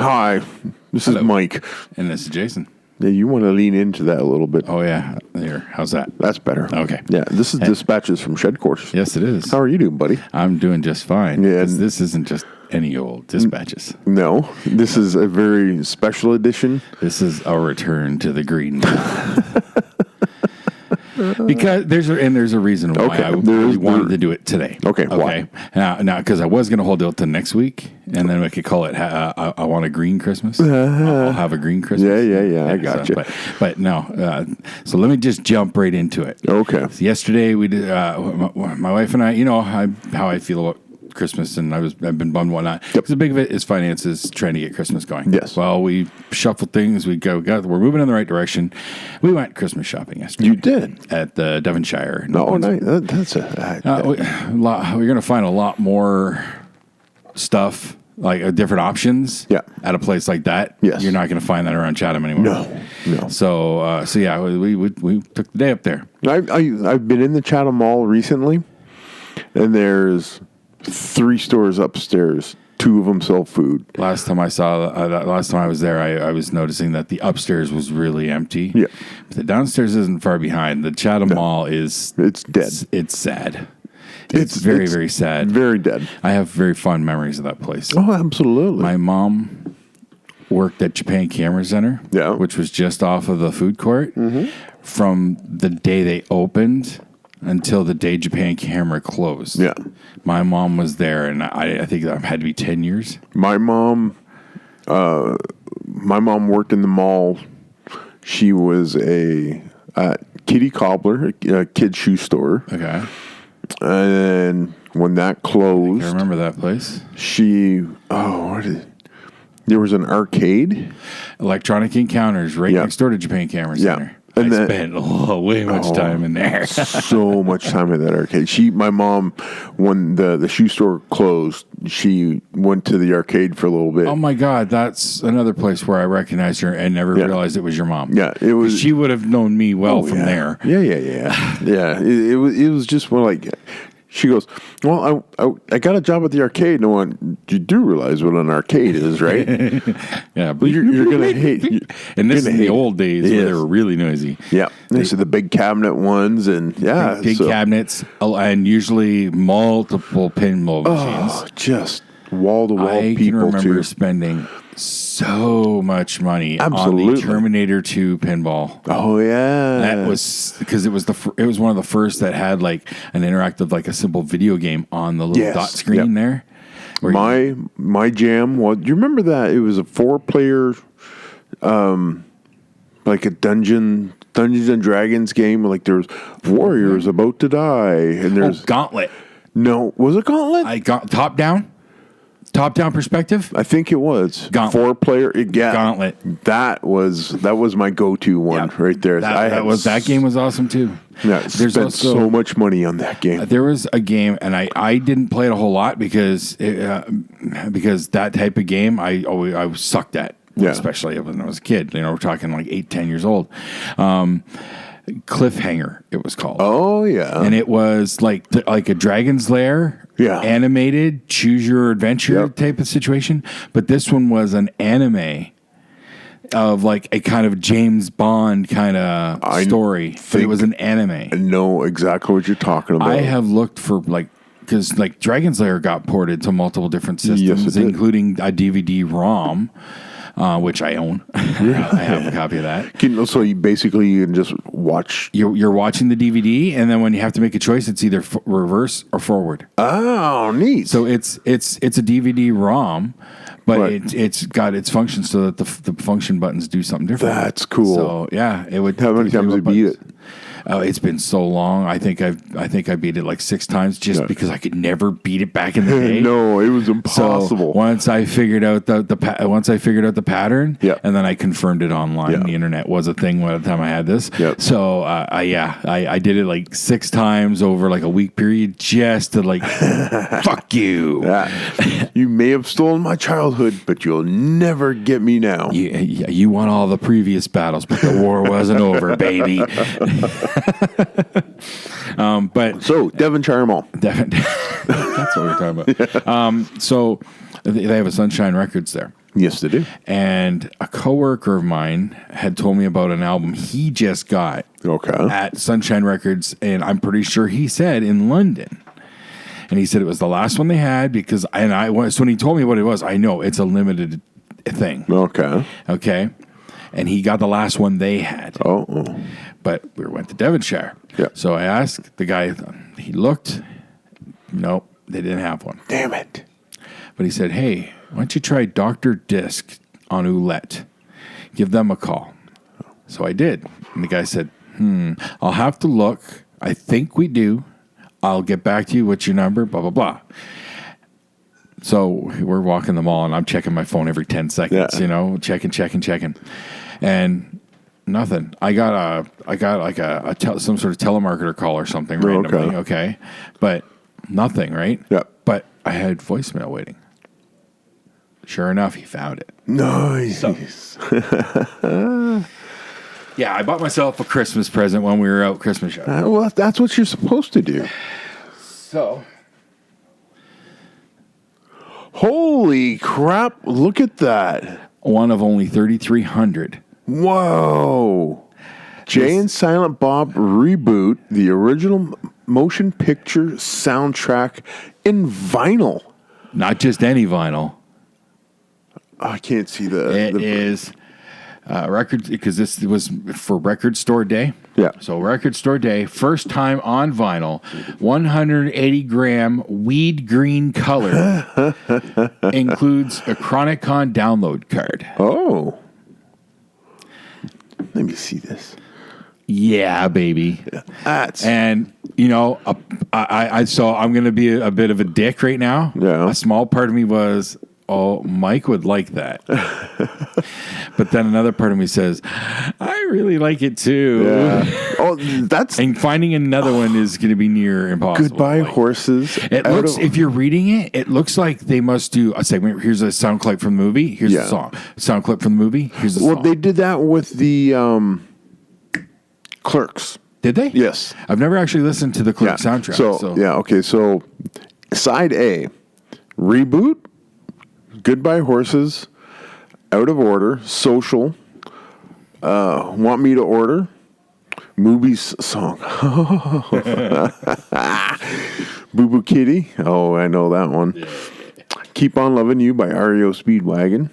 Hi, this is Mike. And this is Jason. Yeah, you want to lean into that a little bit. Oh, yeah. Here. How's that? That's better. Okay. Yeah, this is Dispatches from Shed Quarters. Yes, it is. How are you doing, buddy? I'm doing just fine. Yeah. 'Cause this isn't just any old Dispatches. No, this is a very special edition. This is a return to the green. Because there's a reason why I really wanted to do it today. Okay. Why? Now, because I was going to hold it till next week, and then we could call it I want a green Christmas. I'll have a green Christmas. Yeah. I got you. But no. So let me just jump right into it. Okay. So yesterday we did. My wife and I. You know how I feel about Christmas, and I've been bummed whatnot. Because a big of it is finances, trying to get Christmas going. Yes. Well, we shuffled things. We're moving in the right direction. We went Christmas shopping yesterday. You did at the Devonshire. Oh, nice. That's we're going to find a lot more stuff, like different options. Yeah. At a place like that. Yes. You're not going to find that around Chatham anymore. No. So yeah, we took the day up there. I've been in the Chatham Mall recently, and there's 3 stores upstairs. 2 of them sell food. Last time I was there, I was noticing that the upstairs was really empty. Yeah. But the downstairs isn't far behind. The Chatham Mall it's dead. It's sad. It's very, very sad. Very dead. I have very fond memories of that place. Oh, absolutely. My mom worked at Japan Camera Center, which was just off of the food court. Mm-hmm. From the day they opened until the day Japan Camera closed. Yeah. My mom was there, and I think that had to be 10 years. My mom worked in the mall. She was a kitty cobbler, a kid's shoe store. Okay. And when that closed... I remember that place. There was an arcade. Electronic Encounters right next door to Japan Camera Center. Yeah. And I spent way much time in there. So much time in that arcade. My mom, when the shoe store closed, she went to the arcade for a little bit. Oh my God, that's another place where I recognized her and never realized it was your mom. Yeah, it was. She would have known me well from there. Yeah. Yeah. It was just more like. She goes, well, I got a job at the arcade. And I went, you do realize what an arcade is, right? Yeah, but you're going to hate. And this is in the old days where they were really noisy. Yeah. These are the big cabinet ones. And big cabinets and usually multiple pinball machines. Just wall-to-wall people, I can remember spending so much money on the Terminator 2 pinball. Oh yeah, that was because it was one of the first that had like an interactive, like a simple video game on the little dot screen there. My jam was. Do you remember that? It was a 4-player, like a Dungeons and Dragons game. Like there's warriors about to die, and there's Gauntlet. No, was it Gauntlet? I got top down perspective. I think it was Gauntlet. 4-player. Gauntlet. That was my go-to one right there. That game was awesome too. Yeah, spent so much money on that game. There was a game, and I didn't play it a whole lot because that type of game I sucked at. Yeah. Especially when I was a kid. We're talking like 8-10 years old. Cliffhanger, it was called. Oh yeah, and it was like a Dragon's Lair, animated, choose your adventure type of situation. But this one was an anime of like a kind of James Bond kind of story. But it was an anime. I know exactly what you're talking about. I have looked for because Dragon's Lair got ported to multiple different systems, including a DVD-ROM. Which I own. I have a copy of that. So you can just watch. You're watching the DVD, and then when you have to make a choice, it's either reverse or forward. Oh, neat! So it's a DVD-ROM, but it's got its functions so that the function buttons do something different. That's cool. So yeah, it would. How many times have you beat it? It's been so long. I think I beat it like 6 times just because I could never beat it back in the day. No, it was impossible. So once I figured out the pattern, and then I confirmed it online. The internet was a thing by the time I had this. Yep. So I did it like 6 times over like a week period just to like fuck you. You may have stolen my childhood, but you'll never get me now. You won all the previous battles, but the war wasn't over, baby. So Devonshire Mall. That's what we're talking about. So they have a Sunshine Records there. Yes, they do. And a coworker of mine had told me about an album he just got at Sunshine Records, and I'm pretty sure he said in London. And he said it was the last one they had so when he told me what it was, I know it's a limited thing. Okay. And he got the last one they had. But we went to Devonshire. Yeah. So I asked the guy, he looked, nope, they didn't have one. Damn it. But he said, hey, why don't you try Dr. Disc on Oulette? Give them a call. So I did. And the guy said, I'll have to look. I think we do. I'll get back to you. What's your number? Blah, blah, blah. So we're walking the mall, and I'm checking my phone every 10 seconds, checking. And nothing. I got like some sort of telemarketer call or something randomly, okay? But nothing, right? Yeah. But I had voicemail waiting. Sure enough, he found it. Nice. So, yeah, I bought myself a Christmas present when we were out Christmas shopping. Well, that's what you're supposed to do. So, holy crap! Look at that. One of only 3,300. Whoa! Jay and Silent Bob Reboot, the original motion picture soundtrack in vinyl. Not just any vinyl. I can't see It is record, because this was for Record Store Day. Yeah. So Record Store Day, first time on vinyl, 180-gram weed green color, includes a Chronicon download card. Oh. Let me see this. Yeah, baby. And so I'm going to be a bit of a dick right now. Yeah. A small part of me was, oh, Mike would like that. But then another part of me says, I really like it too. Yeah. And finding another one is going to be near impossible. Goodbye, horses. If you're reading it, it looks like they must do a segment. Here's a sound clip from the movie. Here's a song. Sound clip from the movie. Here's the song. Well, they did that with the Clerks. Did they? Yes. I've never actually listened to the Clerks soundtrack. So side A, Reboot, Goodbye Horses, Out of Order, Social, Want Me to Order, Movies Song, Boo Boo Kitty. Oh, I know that one. Yeah. Keep on Loving You by REO Speedwagon.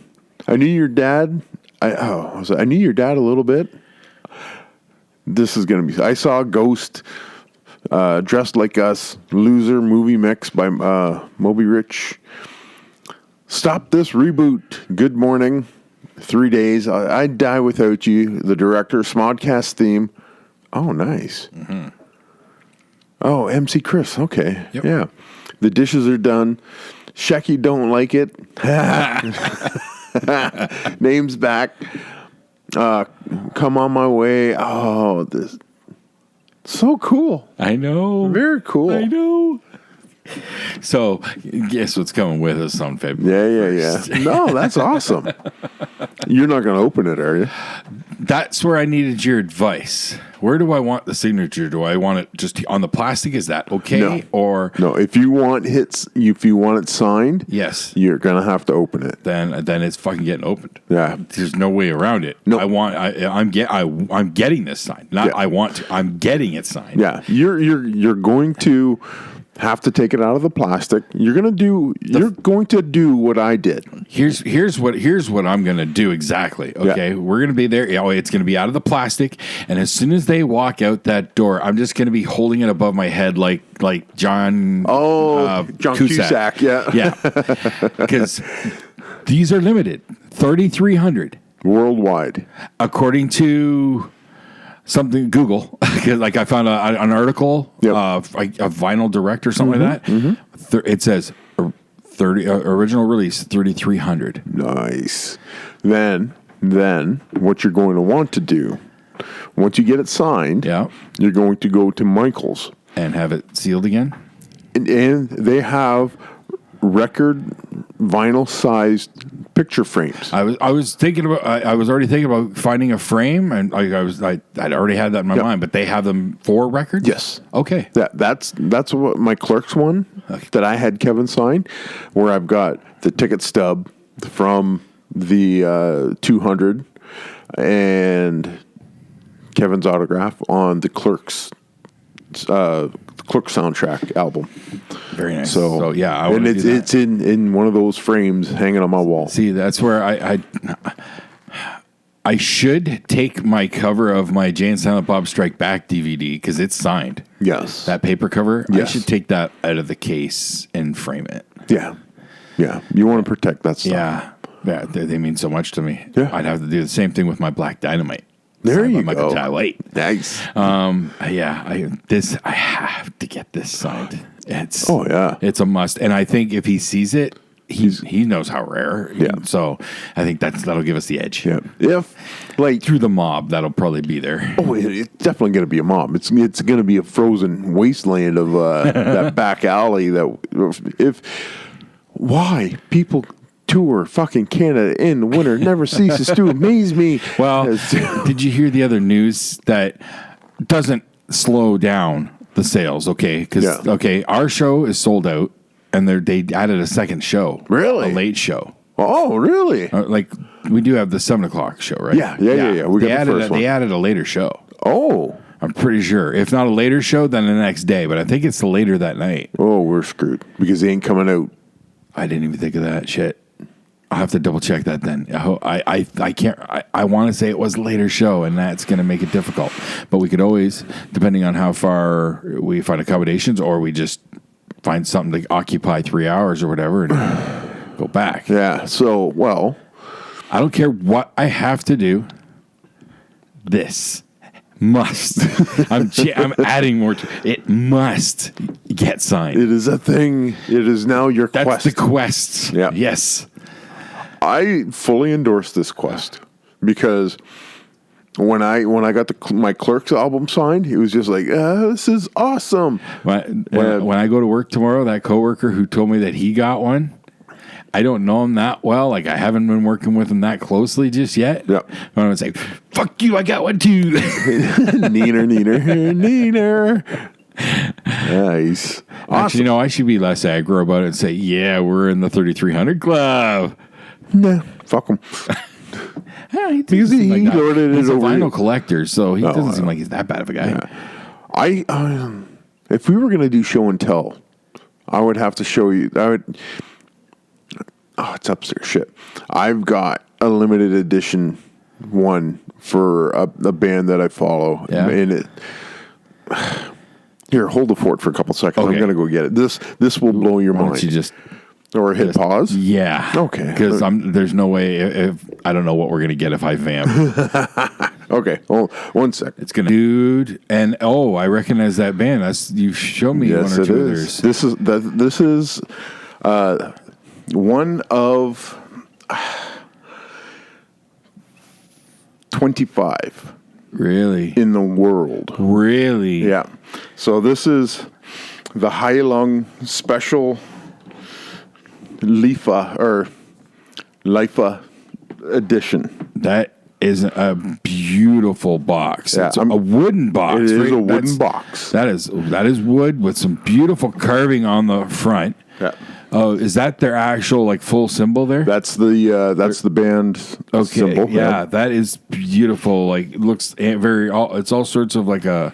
I Knew Your Dad. I Knew Your Dad a little bit. This is going to be... I Saw a Ghost, Dressed Like Us, Loser movie mix by Moby Rich. Stop This Reboot, Good Morning, 3 Days, I'd Die Without You, the director, Smodcast theme. Oh, nice. Mm-hmm. Oh, MC Chris, okay. Yep. Yeah. The Dishes Are Done. Shecky Don't Like It. Name's Back. Come On My Way. Oh, this so cool. I know. Very cool. I know. So, guess what's coming with us on February 1st? Yeah. No, that's awesome. You're not going to open it, are you? That's where I needed your advice. Where do I want the signature? Do I want it just on the plastic? Is that okay? No. Or no, if you want it signed, yes, you're going to have to open it. Then it's fucking getting opened. Yeah. There's no way around it. No. I'm getting this signed. I'm getting it signed. Yeah. You're going to have to take it out of the plastic. You're going to do what I did. Here's what I'm going to do exactly. Okay. Yeah. We're going to be there. It's going to be out of the plastic. And as soon as they walk out that door, I'm just going to be holding it above my head like John. John Cusack. Yeah. Yeah. Because these are limited. 3,300 worldwide, according to something Google. Like I found an article, a Vinyl Direct or something like that. Mm-hmm. It says 30 original release 3,300. Nice. Then what you're going to want to do once you get it signed, you're going to go to Michael's and have it sealed again. And they have record vinyl sized picture frames. I was thinking about. I was already thinking about finding a frame, and I'd already had that in my mind. But they have them for records. Yes. Okay. That's what my Clerks one that I had Kevin sign, where I've got the ticket stub from the 200 and Kevin's autograph on the Clerks soundtrack album. Very nice. So yeah, and it's in one of those frames hanging on my wall. See, that's where I should take my cover of my Jay and Silent Bob Strike Back DVD because it's signed. Yes, that paper cover. Yes. I should take that out of the case and frame it. Yeah. You want to protect that stuff. Yeah. They mean so much to me. Yeah. I'd have to do the same thing with my Black Dynamite. There you go. Michael Jai White. Nice. I have to get this signed. It's it's a must. And I think if he sees it, he knows how rare. Yeah. So I think that'll give us the edge. Yeah. If through the mob, that'll probably be there. Oh, it's definitely going to be a mob. It's going to be a frozen wasteland of that back alley. Why people tour fucking Canada in the winter never ceases to amaze me. Well, did you hear the other news that doesn't slow down the sales? Okay, because our show is sold out, and they added a second show. Really, a late show. Oh, really? Like we do have the 7:00 show, right? Yeah. They added a later show. Oh. I'm pretty sure. If not a later show, then the next day. But I think it's later that night. Oh, we're screwed because they ain't coming out. I didn't even think of that shit. I'll have to double check that then. I can't. I want to say it was a later show, and that's going to make it difficult. But we could always, depending on how far we find accommodations, or we just find something to occupy 3 hours or whatever, and go back. Yeah. So, well, I don't care what I have to do. This must. I'm adding more to it. It must get signed. It is a thing. It is now your quest. That's the quest. Yeah. Yes. I fully endorse this quest because when I got my Clerks album signed, it was just like, this is awesome. When I go to work tomorrow, that coworker who told me that he got one, I don't know him that well. Like, I haven't been working with him that closely just yet. Yep. But I would say, fuck you, I got one too. Neener. Nice. Awesome. Actually, I should be less aggro about it and say, yeah, we're in the 3300 club. Nah, fuck him. Because he ordered it he's a over. vinyl collector, so he doesn't seem like he's that bad of a guy. Yeah. If we were going to do show and tell, I would have to show you. It's upstairs. Shit. I've got a limited edition one for a band that I follow. Yeah. And here, hold the fort for a couple seconds. Okay. I'm going to go get it. This will blow your Why mind. don't you just... Or hit pause? Yeah. Okay. Because there's no way if I don't know what we're going to get if I vamp. Okay. Hold 1 sec. It's going to... Dude. And, I recognize that band. You showed me one or two others. This is one of 25 really in the world. Really? Yeah. So this is the Hailung Special Lifa edition. That is a beautiful box. Yeah, it's a wooden box. It is a wooden box. That is wood with some beautiful carving on the front. Yeah. Oh, is that their actual full symbol there? That's the band symbol. Yeah, that is beautiful. It looks very. It's all sorts of an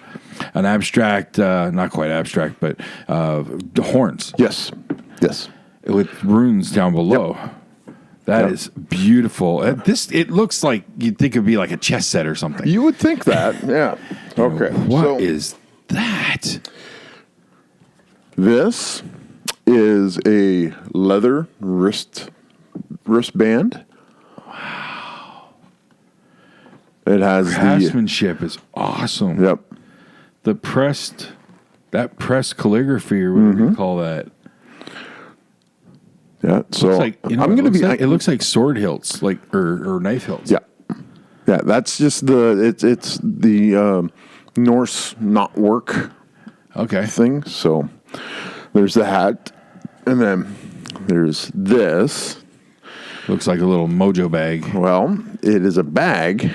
abstract, not quite abstract, but horns. Yes. With runes down below. Yep. That is beautiful. It looks like you'd think it'd be like a chess set or something. You would think that, yeah. Okay. What is that? This is a leather wristband. Wow. It has craftsmanship is awesome. Yep. That pressed calligraphy, or whatever you call that. Yeah, so it looks like sword hilts, or knife hilts. Yeah, that's just it's the Norse knotwork thing. So there's the hat, and then there's this. Looks like a little mojo bag. Well, it is a bag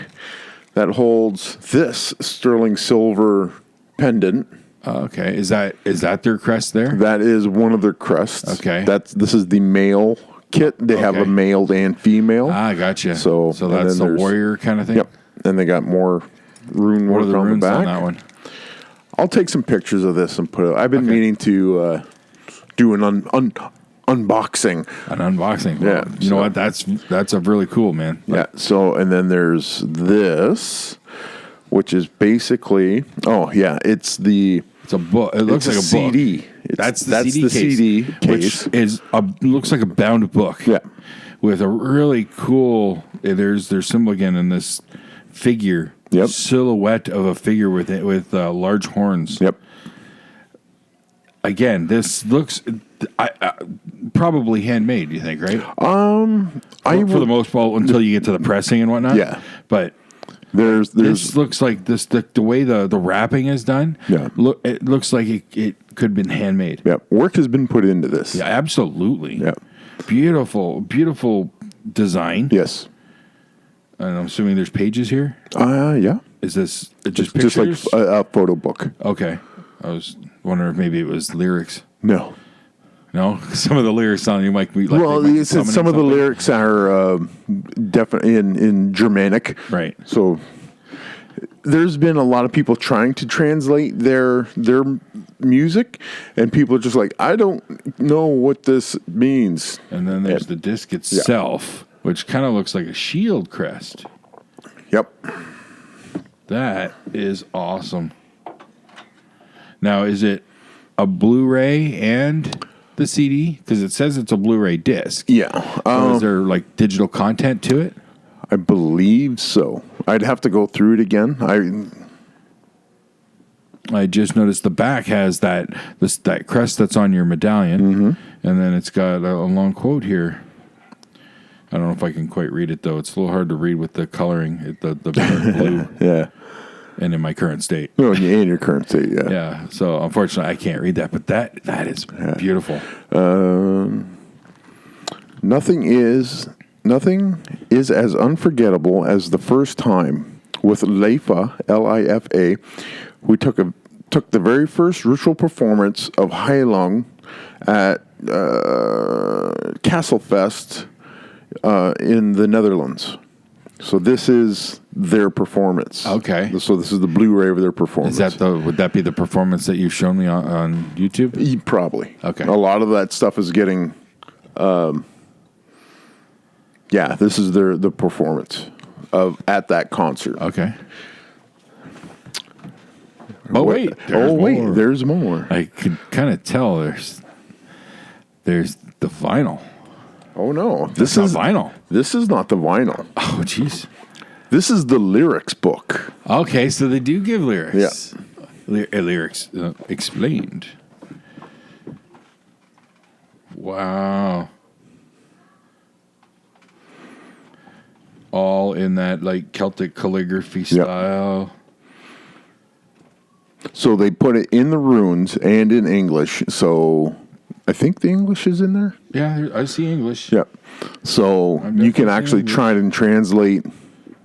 that holds this sterling silver pendant. Okay, is that their crest there? That is one of their crests. Okay, this is the male kit. They have a male and female. Ah, gotcha. So that's the warrior kind of thing? Yep. And they got more rune work on the back. On that one? I'll take some pictures of this and put it. I've been meaning to do an unboxing. An unboxing. Yeah. You know what? That's a really cool, man. Yeah. So, and then there's this, which is basically, it's a book. It looks like a CD. book. That's the CD case, which looks like a bound book. Yeah. With a really cool, there's symbol again in this figure. Yep. Silhouette of a figure with large horns. Yep. Again, this looks probably handmade. You think, right? For the most part, until you get to the pressing and whatnot. Yeah. But this looks like the way the wrapping is done. Yeah. It looks like it could have been handmade. Yeah. Work has been put into this. Yeah, absolutely. Yeah. Beautiful, beautiful design. Yes. And I'm assuming there's pages here. Yeah. Is this just pictures? Just like a photo book. Okay. I was wondering if maybe it was lyrics. No. No? Some of the lyrics on you might be like... Well, some of the lyrics are definitely in Germanic. Right. So there's been a lot of people trying to translate their music, and people are just like, I don't know what this means. And then there's the disc itself, which kind of looks like a shield crest. Yep. That is awesome. Now, is it a Blu-ray and the CD? Because it says it's a Blu-ray disc. Yeah. Is there like digital content to it? I believe so. I'd have to go through it again. I just noticed the back has that crest that's on your medallion, and then it's got a long quote here. I don't know if I can quite read it though. It's a little hard to read with the coloring, the blue. Yeah. And in my current state. Oh, in your current state, yeah. Yeah. So unfortunately, I can't read that, but that is beautiful. Nothing is as unforgettable as the first time with Lifa, Lifa. We took the very first ritual performance of Heilung at Castlefest in the Netherlands. So this is their performance. Okay. So this is the Blu-ray of their performance. Would that be the performance that you've shown me on YouTube? Probably. Okay. A lot of that stuff is getting. This is the performance at that concert. Okay. Oh wait! There's more. I could kind of tell. There's the vinyl. Oh no! This is vinyl. This is not the vinyl. Oh jeez. This is the lyrics book. Okay, so they do give lyrics. Yeah. Lyrics explained. Wow. All in that like Celtic calligraphy style. So they put it in the runes and in English. So I think the English is in there. Yeah, I see English. Yeah. So you can actually try and translate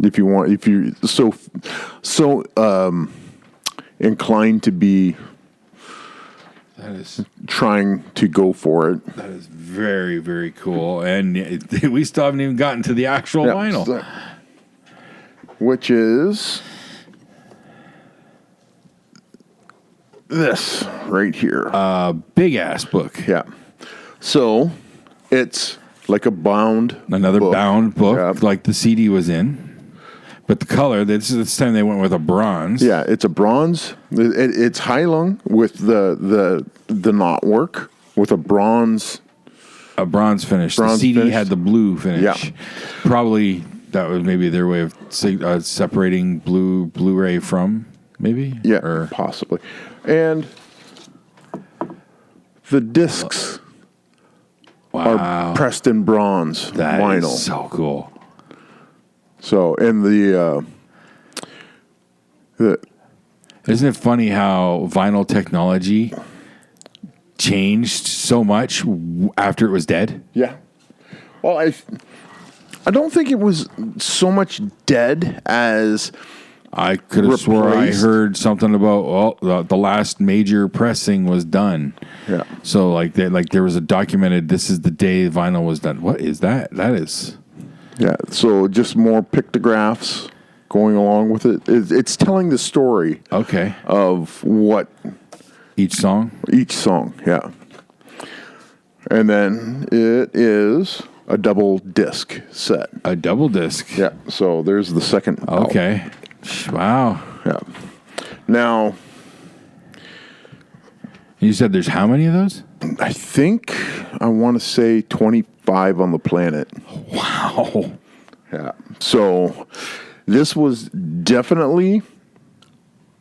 if you want. If you're so inclined to be trying to go for it. That is very, very cool. And we still haven't even gotten to the actual vinyl. So, which is this right here. Big ass book. Yeah. So it's like a bound bound book like the CD was in. But the color, this time they went with a bronze. Yeah, it's a bronze. It's Heilung with the knotwork with a bronze. A bronze finish. The CD finish. had the blue finish. Yeah. Probably that was maybe their way of separating Blu-ray from, maybe? Yeah, or possibly. And the discs are pressed in bronze vinyl. That is so cool. So, and the isn't it funny how vinyl technology changed so much after it was dead? Yeah. Well, I don't think it was so much dead as I could have swore I heard something about the last major pressing was done. Yeah. So like there was a documented. This is the day vinyl was done. What is that? That is. Yeah. So just more pictographs going along with it. It's telling the story. Okay. Of what each song. Yeah. And then it is a double disc set. A double disc. Yeah. So there's the second. Okay. Album. Wow. Yeah. Now, you said there's how many of those? I think I want to say 25 on the planet. Wow. Yeah. So this was definitely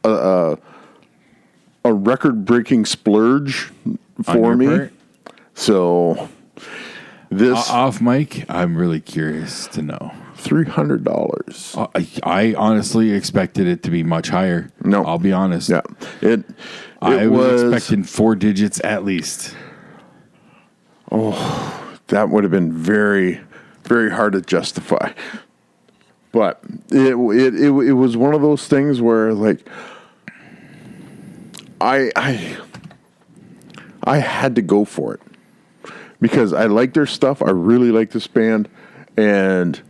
a record-breaking splurge for me. Part? So this off mic, I'm really curious to know. $300. I honestly expected it to be much higher. No, I'll be honest. Yeah, I was expecting 4 digits at least. Oh, that would have been very, very hard to justify. But it was one of those things where like I had to go for it because I like their stuff. I really like this band, and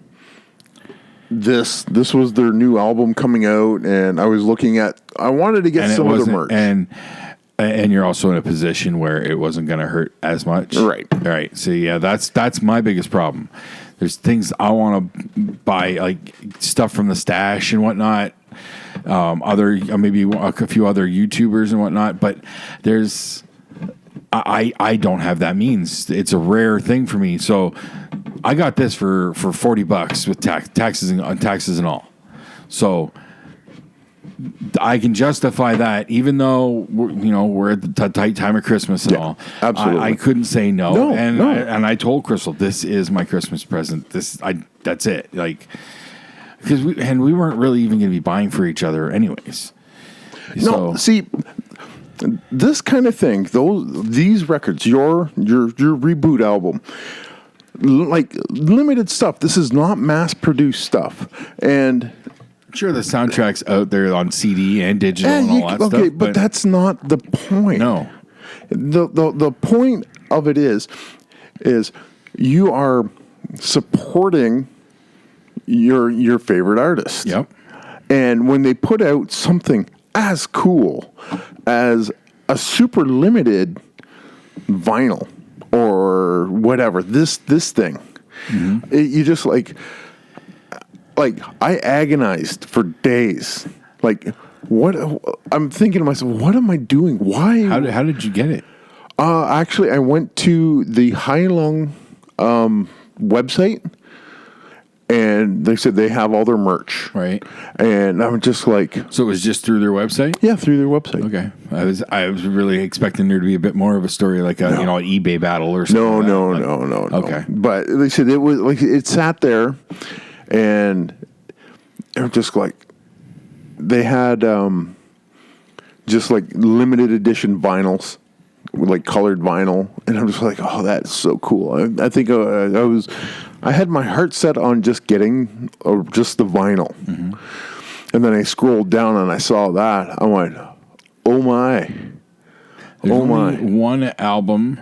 this was their new album coming out, and I was looking at. I wanted to get some of the merch, and you're also in a position where it wasn't going to hurt as much, right? Right. So yeah, that's my biggest problem. There's things I want to buy, like stuff from the stash and whatnot. Maybe a few other YouTubers and whatnot, but I don't have that means. It's a rare thing for me. So I got this for $40 with taxes and all. So I can justify that, even though we're at the tight time of Christmas and all. Absolutely, I couldn't say no. I told Crystal, this is my Christmas present. That's it. Like, because we weren't really even going to be buying for each other anyways. No, see, this kind of thing, these records, your reboot album, like limited stuff. This is not mass produced stuff, and. Sure, the soundtrack's out there on CD and digital and all that stuff. Okay, but that's not the point. No. The point of it is you are supporting your favorite artist. Yep. And when they put out something as cool as a super limited vinyl or whatever, this thing, you just like I agonized for days. Like, what? I'm thinking to myself, what am I doing? Why? How did you get it? Actually, I went to the Heilung website, and they said they have all their merch. Right. And I'm just like, so it was just through their website? Yeah, through their website. Okay. I was really expecting there to be a bit more of a story, like an eBay battle or something. No. Okay. But they said it was like it sat there. And they're just like, they had just like limited edition vinyls, like colored vinyl. And I'm just like, oh, that's so cool. I think I had my heart set on just getting just the vinyl. Mm-hmm. And then I scrolled down and I saw that. I went, oh my. There's only one album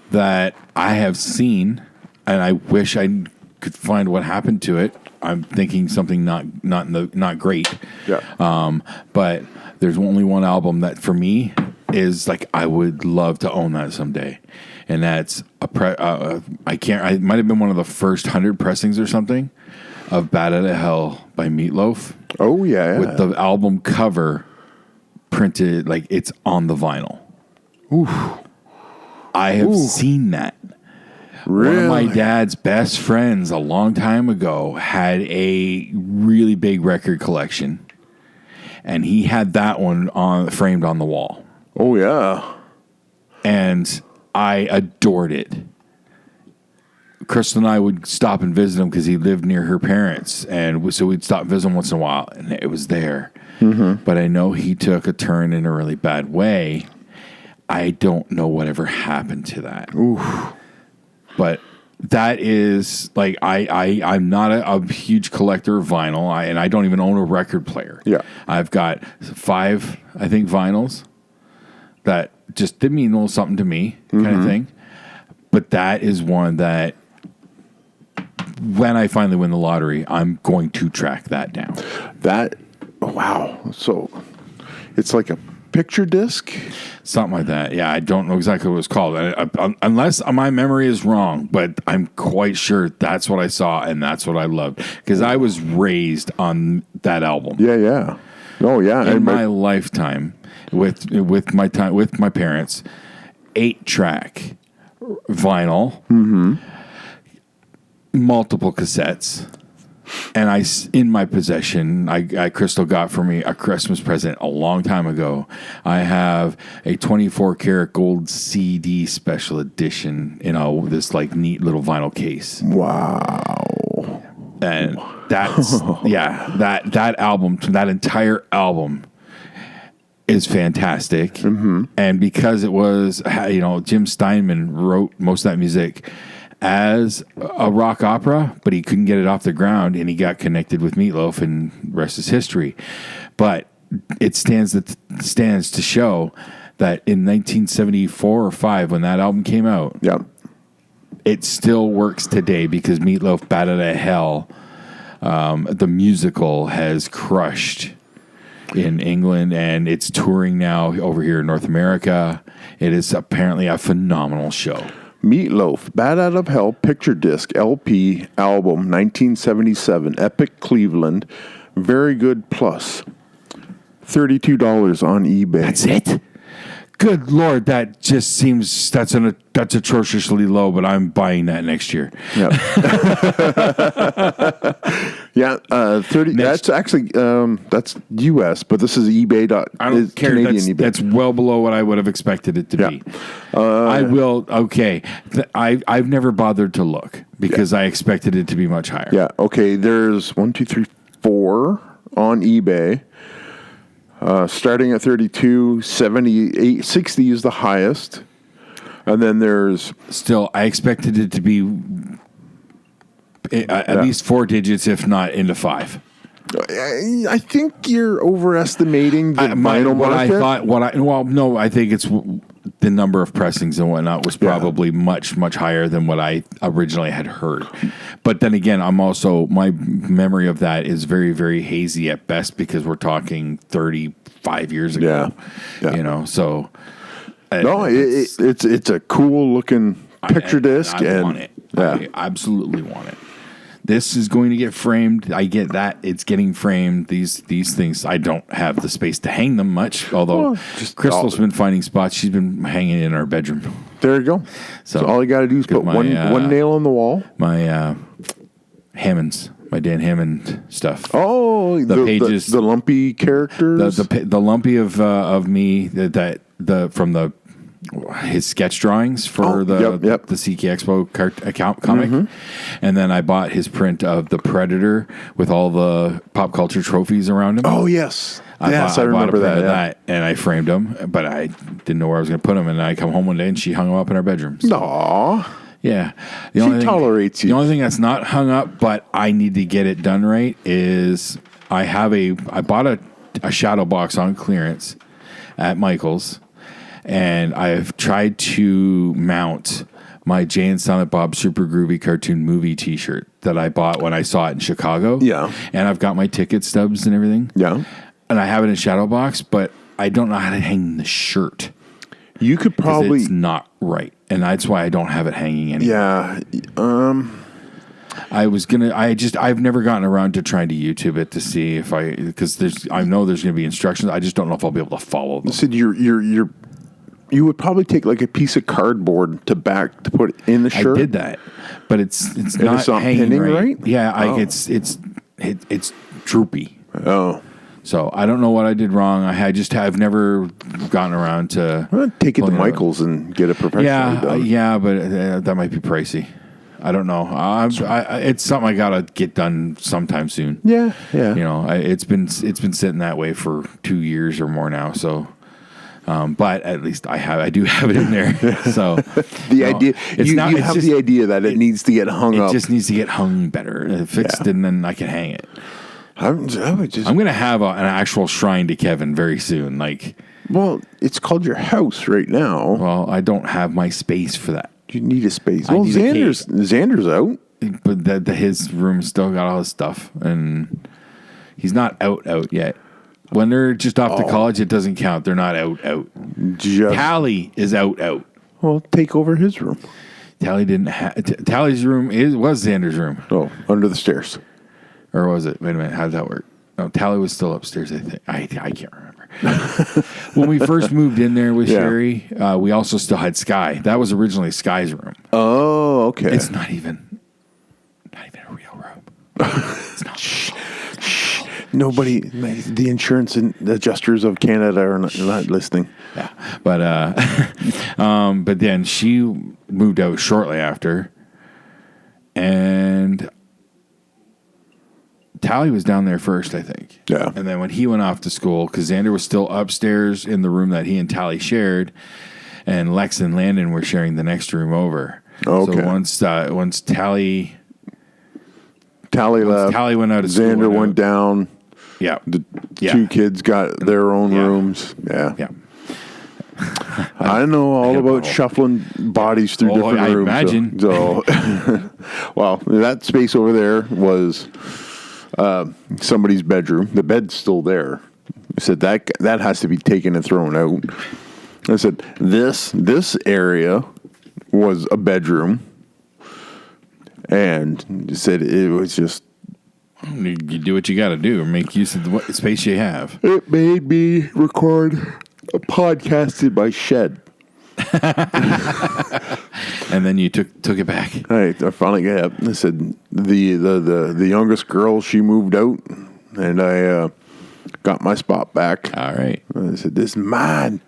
that I have seen, and I wish I could find what happened to it. I'm thinking something not great. Yeah. But there's only one album that for me is like I would love to own that someday, and that's I can't. I might have been one of the first 100 pressings or something of "Bad Out of Hell" by Meatloaf. Oh yeah. With the album cover printed like it's on the vinyl. Oof. I have seen that. Really? One of my dad's best friends a long time ago had a really big record collection, and he had that one framed on the wall. Oh, yeah. And I adored it. Crystal and I would stop and visit him because he lived near her parents, and so we'd stop and visit him once in a while, and it was there. Mm-hmm. But I know he took a turn in a really bad way. I don't know whatever happened to that. Oof. But that is like I'm not a huge collector of vinyl, and I don't even own a record player. Yeah, I've got 5, I think, vinyls that just did mean a little something to me, kind of thing. But that is one that when I finally win the lottery, I'm going to track that down. Wow. So it's like a picture disc? Something like that. Yeah, I don't know exactly what it was called. Unless my memory is wrong, but I'm quite sure that's what I saw and that's what I loved. Because I was raised on that album. Yeah. Oh, yeah. In my lifetime, with my parents, 8-track vinyl, multiple cassettes, and in my possession, Crystal got for me a Christmas present a long time ago. I have a 24 karat gold CD special edition in this like neat little vinyl case. Wow. And that's that album, that entire album is fantastic. And because it was, Jim Steinman wrote most of that music as a rock opera, but he couldn't get it off the ground, and he got connected with Meatloaf, and rest is history. But it stands to show that in 1974 or 5, when that album came out, it still works today because Meatloaf Bat Out of Hell, the musical, has crushed in England, and it's touring now over here in North America. It is apparently a phenomenal show. Meatloaf, Bat Out of Hell, picture disc, LP, album, 1977, Epic Cleveland, Very Good Plus, $32 on eBay. That's it? Good Lord, that just seems, that's atrociously low, but I'm buying that next year. Yeah. Yeah, 30. That's actually that's US, but this is eBay. I don't care. Canadian eBay. That's well below what I would have expected it to be. I will. Okay, I've never bothered to look because I expected it to be much higher. Yeah. Okay. There's 1, 2, 3, 4 on eBay. Starting at 32, 78, 60 is the highest, and then there's still. I expected it to be at least 4 digits, if not into 5. I think you're overestimating the vinyl market. I think it's the number of pressings and whatnot was probably much, much higher than what I originally had heard. But then again, my memory of that is very, very hazy at best because we're talking 35 years ago. Yeah. So. It's a cool looking picture disc. I want it. Yeah. I absolutely want it. This is going to get framed. I get that. It's getting framed. These things, I don't have the space to hang them much, although Crystal's been finding spots. She's been hanging in our bedroom. There you go. So all you got to do is put one nail on the wall. My Hammonds, my Dan Hammond stuff. Oh, the pages. The lumpy characters. The lumpy of me, from his sketch drawings for the CK Expo comic. And then I bought his print of the Predator with all the pop culture trophies around him. Oh, yes. I remember that. And I framed them, but I didn't know where I was going to put them. And I come home one day and she hung them up in our bedroom. So. Aww. Yeah. She tolerates you. The only thing that's not hung up, but I need to get it done right, is I bought a shadow box on clearance at Michael's. And I've tried to mount my Jay and Silent Bob Super Groovy Cartoon Movie T-shirt that I bought when I saw it in Chicago. Yeah. And I've got my ticket stubs and everything. Yeah. And I have it in shadow box, but I don't know how to hang the shirt. You could probably... It's not right. And that's why I don't have it hanging anymore. Yeah. I've never gotten around to trying to YouTube it to see because I know there's going to be instructions. I just don't know if I'll be able to follow them. Sid, you would probably take like a piece of cardboard to put in the shirt. I did that, but it's not hanging right. Yeah, it's droopy. Oh, so I don't know what I did wrong. I've never gotten around to take it to Michael's and get it professionally done. Yeah, but that might be pricey. I don't know. It's something I gotta get done sometime soon. Yeah. It's been sitting that way for 2 years or more now. So. But at least I do have it in there. So the idea, you have the idea that it needs to get hung up. It just needs to get hung better, fixed, and then I can hang it. I'm going to have an actual shrine to Kevin very soon. Well, it's called your house right now. Well, I don't have my space for that. You need a space. Well, Xander's out. But his room still got all his stuff, and he's not out yet. When they're just off to college, it doesn't count. They're not out. Tally is out. Well, take over his room. Tally didn't have... Tally's room was Xander's room. Oh, under the stairs. Or was it? Wait a minute. How did that work? No, Tally was still upstairs, I think. I can't remember. When we first moved in there with Sherry, we also still had Sky. That was originally Sky's room. Oh, okay. It's not even a real room. It's not. Nobody, the insurance and adjusters of Canada are not listening. Yeah, but then she moved out shortly after, and Tally was down there first, I think. Yeah. And then when he went off to school, because Xander was still upstairs in the room that he and Tally shared, and Lex and Landon were sharing the next room over. Okay. So once Tally left, Tally went out of school. Xander went down. Yeah. The two kids got their own rooms. Yeah. Yeah. I know all about shuffling bodies through different rooms. I imagine. So well, that space over there was somebody's bedroom. The bed's still there. I said that has to be taken and thrown out. I said this area was a bedroom, and said it was just. You do what you got to do, or make use of the space you have. It made me record a podcast in my shed. And then you took it back. I finally got up. I said the youngest girl, she moved out, and I got my spot back. All right. I said, "This is mine,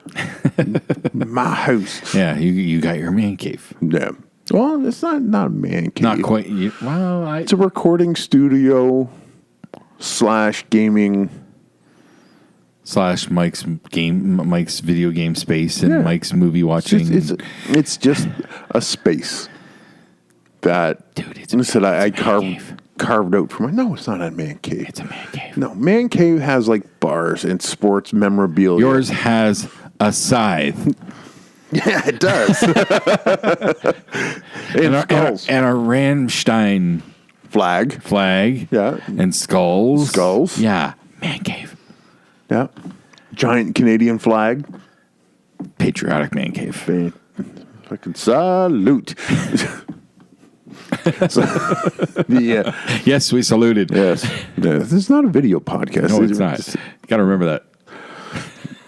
my house." Yeah, you got your man cave. Yeah. Well, it's not a man cave. Not quite. It's a recording studio / gaming / Mike's video game space and Mike's movie watching. It's just a space that. Dude, I carved out for my. No, it's not a man cave. It's a man cave. No, man cave has like bars and sports memorabilia. Yours has a scythe. Yeah, it does. and a Rammstein flag. Yeah. And skulls. Skulls. Yeah. Man cave. Yeah. Giant Canadian flag. Patriotic man cave. Fucking salute. Yes, we saluted. Yes. This is not a video podcast. No, it's not. You got to remember that.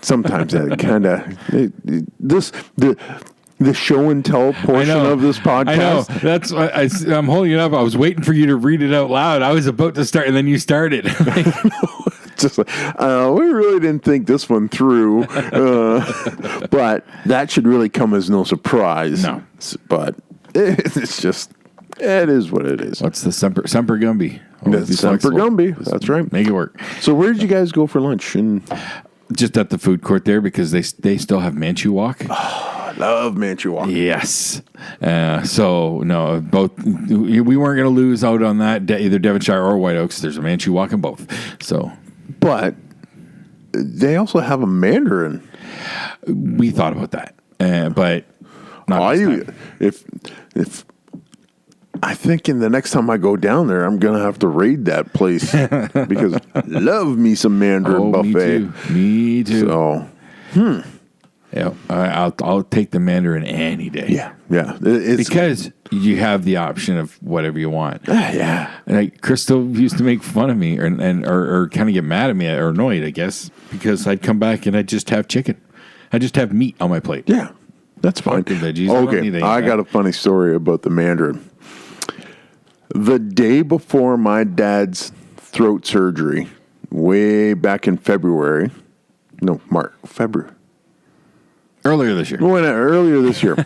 Sometimes that kind of the show and tell portion of this podcast. I know. That's why I'm holding it up. I was waiting for you to read it out loud. I was about to start, and then you started. Just like, we really didn't think this one through, but that should really come as no surprise. No, but it's just. It is what it is. What's the Semper Gumby? Semper Gumby. That's right. Make it work. So where did you guys go for lunch? Just at the food court there because they still have Manchu Walk. Oh, I love Manchu Walk. Yes. So no, both we weren't going to lose out on that either Devonshire or White Oaks. There's a Manchu Walk in both. So, but they also have a Mandarin. We thought about that, but not this time. If I think in the next time I go down there, I'm going to have to raid that place because love me some Mandarin buffet. Me too. So, yeah, I'll take the Mandarin any day. Yeah. It's because you have the option of whatever you want. Yeah. And Crystal used to make fun of me or kind of get mad at me or annoyed, I guess, because I'd come back and I'd just have chicken. I'd just have meat on my plate. Yeah, that's fine. Veggies, okay, I got a funny story about the Mandarin. The day before my dad's throat surgery, way back in February. Earlier this year. Earlier this year.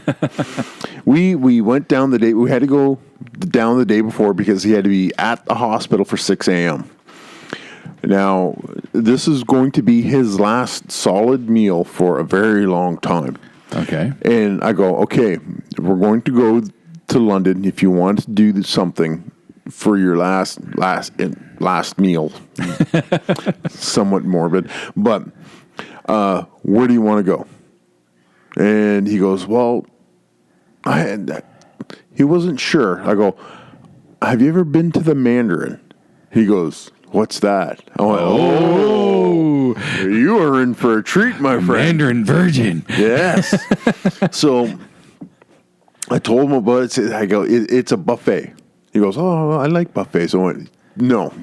we went down the day. We had to go down the day before because he had to be at the hospital for 6 a.m. Now, this is going to be his last solid meal for a very long time. Okay. And I go, okay, we're going to go to London if you want to do something for your last meal. Somewhat morbid. But where do you want to go? And he goes, well, he wasn't sure. I go, have you ever been to the Mandarin? He goes, what's that? I went, oh, you are in for a treat, my friend. Mandarin Virgin. Yes. So I told him about it. I go, it's a buffet. He goes, oh, I like buffets. I went, no.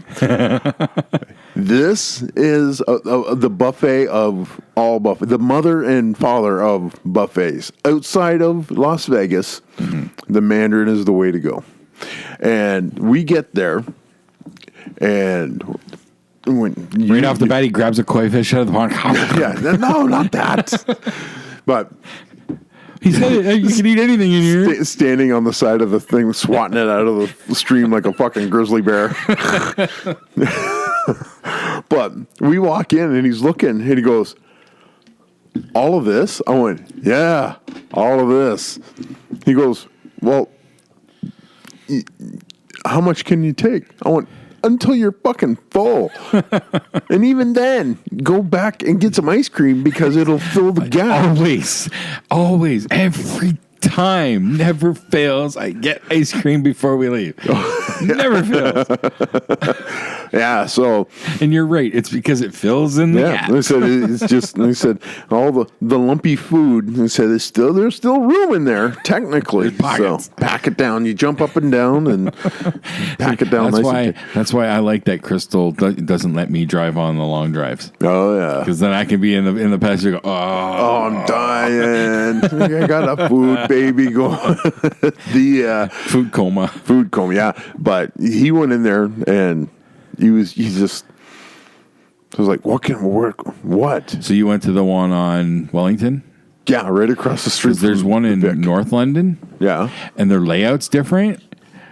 This is the buffet of all buffets, the mother and father of buffets. Outside of Las Vegas, the Mandarin is the way to go. And we get there, and right off the bat, he grabs a koi fish out of the pond. Yeah, no, not that. But he said you can eat anything in here. Standing on the side of the thing, swatting it out of the stream like a fucking grizzly bear. But we walk in, and he's looking, and he goes, all of this? I went, yeah, all of this. He goes, well, how much can you take? I went, until you're fucking full. And even then, go back and get some ice cream because it'll fill the gap. Always, every time, never fails. I get ice cream before we leave. Never fails. Yeah, so. And you're right. It's because it fills in the gap. They said it's just. They said all the lumpy food. They said there's still room in there technically. So pack it down. You jump up and down and pack it down. That's why I like that Crystal doesn't let me drive on the long drives. Oh yeah, because then I can be in the passenger. Go, I'm dying. I got a food baby going. The food coma. Food coma. Yeah, but he went in there and. He just I was like, what can work? What? So you went to the one on Wellington? Yeah, right across the street. Because there's one in North London. Yeah. And their layout's different.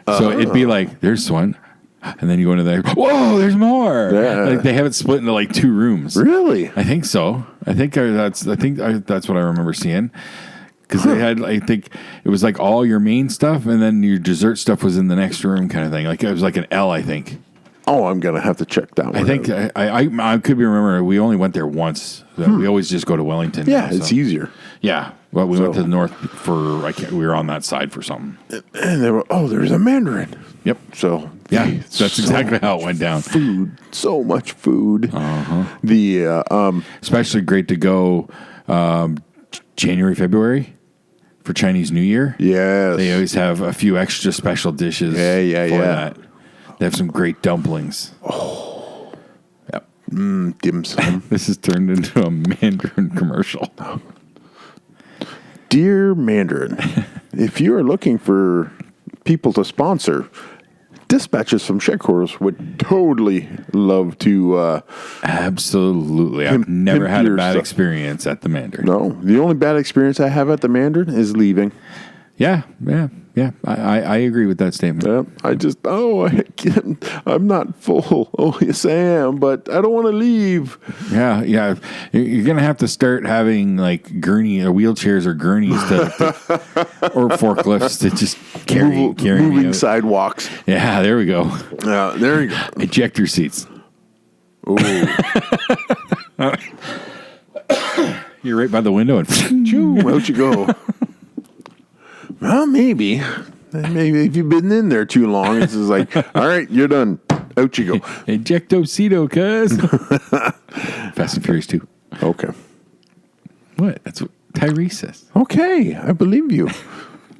So it'd be like, there's one. And then you go into there. Whoa, there's more. Yeah. Like they have it split into like 2 rooms. Really? I think so. That's what I remember seeing. Because they had, I think it was like all your main stuff, and then your dessert stuff was in the next room, kind of thing. Like it was like an L, I think. Oh, I'm gonna have to check that one. I think I could be remembering. We only went there once. We always just go to Wellington. Yeah, it's easier. Yeah, well, we went to the north for we were on that side for something. And they were there's a Mandarin. Yep. So yeah, that's exactly how it went down. Food, so much food. The especially great to go January, February for Chinese New Year. Yes, they always have a few extra special dishes. Yeah. That. They have some great dumplings. Oh. Yep. Dim sum. This has turned into a Mandarin commercial. Dear Mandarin, if you are looking for people to sponsor, Dispatches from Shekors would totally love to. Absolutely. I've never had a bad experience at the Mandarin. No. The only bad experience I have at the Mandarin is leaving. Yeah. I agree with that statement. Yeah, I just, I'm not full. Oh, yes, I am, but I don't want to leave. Yeah. You're going to have to start having like wheelchairs or gurneys or forklifts to just carry moving sidewalks. Yeah, there we go. There you go. Ejector seats. Ooh. You're right by the window and out you go. Well, maybe if you've been in there too long, it's just like, all right, you're done. Out you go. Ejectocito, cuz. Fast and Furious 2. Okay. What? That's what Tyrese says. Okay, I believe you.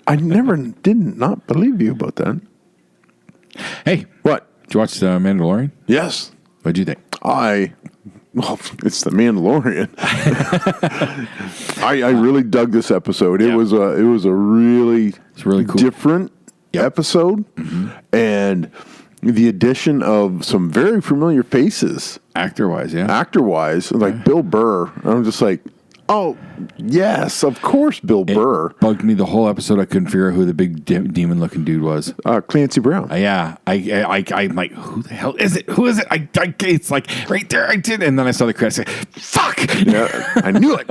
I did not believe you about that. Hey. What? Did you watch The Mandalorian? Yes. What'd you think? Well, it's The Mandalorian. I really dug this episode. It was a really cool, different episode, and the addition of some very familiar faces, actor wise, like Bill Burr. I'm just like, Oh, yes, of course, Bill Burr. Bugged me the whole episode. I couldn't figure out who the big demon-looking dude was. Clancy Brown. Yeah, I'm like, who the hell is it? Who is it? It's like right there. I did, and then I saw the credits. Like, fuck! Yeah, I knew it.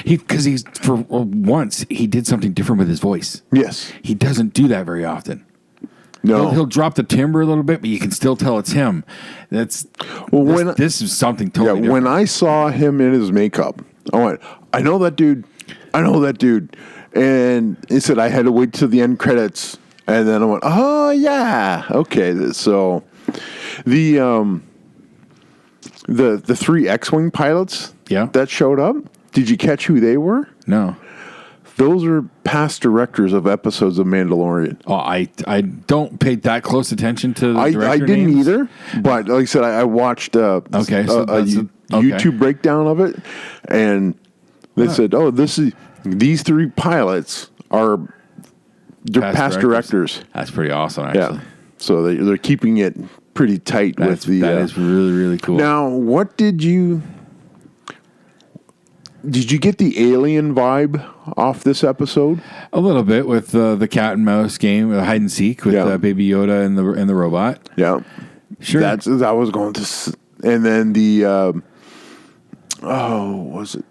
Because he's for once he did something different with his voice. Yes, he doesn't do that very often. No, he'll drop the timbre a little bit, but you can still tell it's him. This is something totally different. When I saw him in his makeup, I went, I know that dude. And he said I had to wait till the end credits, and then I went, oh yeah, okay. So the 3 X-wing pilots, that showed up. Did you catch who they were? No. Those are past directors of episodes of Mandalorian. Oh, I don't pay that close attention to the director I didn't names. either, but like I said, I watched a YouTube breakdown of it, and they said, "Oh, these 3 pilots are past directors." That's pretty awesome, actually. Yeah, so they're keeping it pretty tight with the. That is really, really cool. Now, what did you get the alien vibe off this episode? A little bit with the cat and mouse game, hide and seek with Baby Yoda and the robot. Yeah, sure. That was going to, and then the was it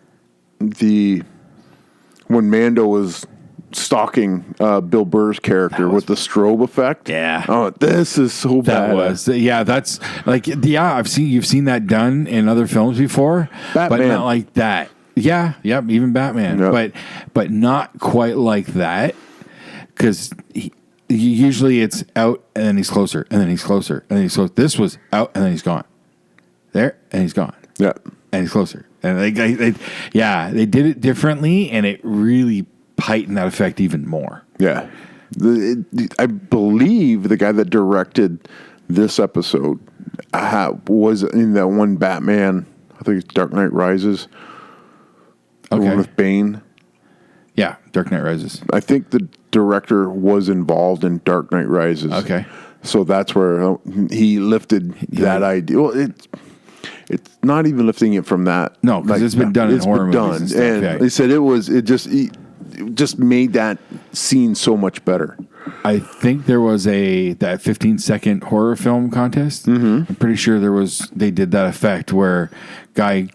when Mando was stalking Bill Burr's character with the strobe effect? Yeah. Oh, this is so bad. That's like you've seen that done in other films before, Batman. but not like that. Yeah, even Batman, but not quite like that, because usually it's out and then he's closer and then he's closer and then he's close. This was out and then he's gone, there and he's gone, and he's closer, and they did it differently, and it really heightened that effect even more. Yeah, I believe the guy that directed this episode was in that one Batman. I think it's Dark Knight Rises. The one with Bane. Yeah, Dark Knight Rises. I think the director was involved in Dark Knight Rises. Okay. So that's where he lifted that idea. Well, it's not even lifting it from that. No, because it's been done in horror movies and stuff. And they said it just made that scene so much better. I think there was that 15-second horror film contest. Mm-hmm. I'm pretty sure they did that effect where guy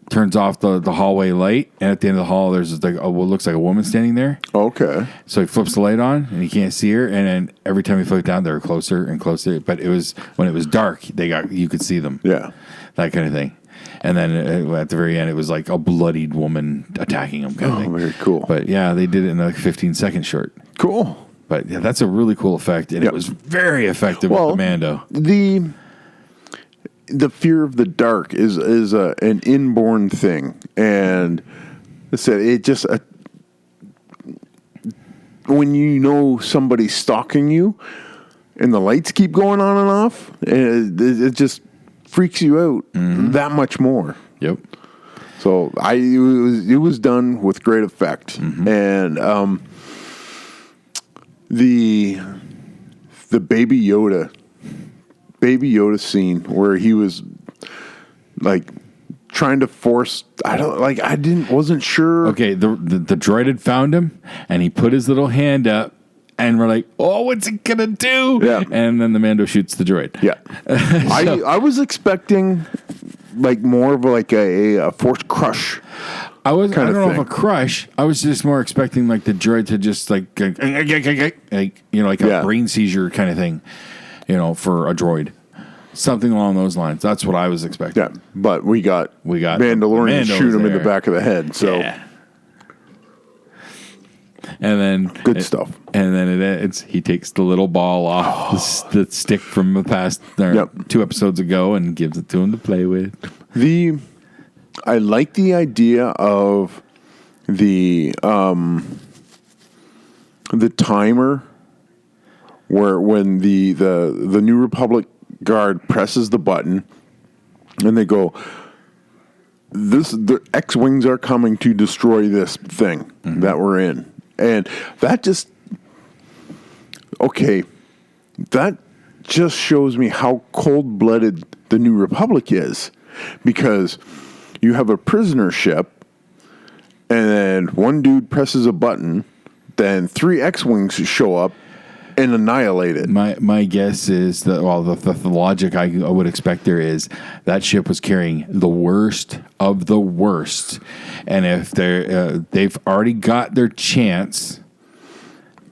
turns off the hallway light, and at the end of the hall, there's what looks like a woman standing there. Okay. So he flips the light on, and he can't see her, and then every time he flipped down, they were closer and closer. But it was when it was dark, you could see them. Yeah. That kind of thing. And then at the very end, it was like a bloodied woman attacking him kind of thing. Very cool. But yeah, they did it in a 15-second short. Cool. But yeah, that's a really cool effect, and it was very effective with the Mando. The fear of the dark is an inborn thing, and I said it just when you know somebody's stalking you, and the lights keep going on and off, it just freaks you out that much more. Yep. So it was done with great effect, and the Baby Yoda scene where he was like trying to force. Wasn't sure. Okay, the droid had found him, and he put his little hand up, and we're like, "Oh, what's it gonna do?" Yeah, and then the Mando shoots the droid. Yeah, I was expecting like more of a force crush. I don't know if a crush. I was just more expecting like the droid to just like a brain seizure kind of thing, for a droid. Something along those lines. That's what I was expecting. Yeah, but we got Mandalorian shoot him in the back of the head. So, and then good stuff. And then he takes the little ball off the stick from the past 2 episodes ago and gives it to him to play with. I like the idea of the timer where when the New Republic guard presses the button and they go, the X-Wings are coming to destroy this thing that we're in. And that just shows me how cold-blooded the New Republic is, because you have a prisoner ship and then one dude presses a button, then 3 X-Wings show up and annihilate it. My guess is that, well, the logic I would expect there is that ship was carrying the worst of the worst, and if they've already got their chance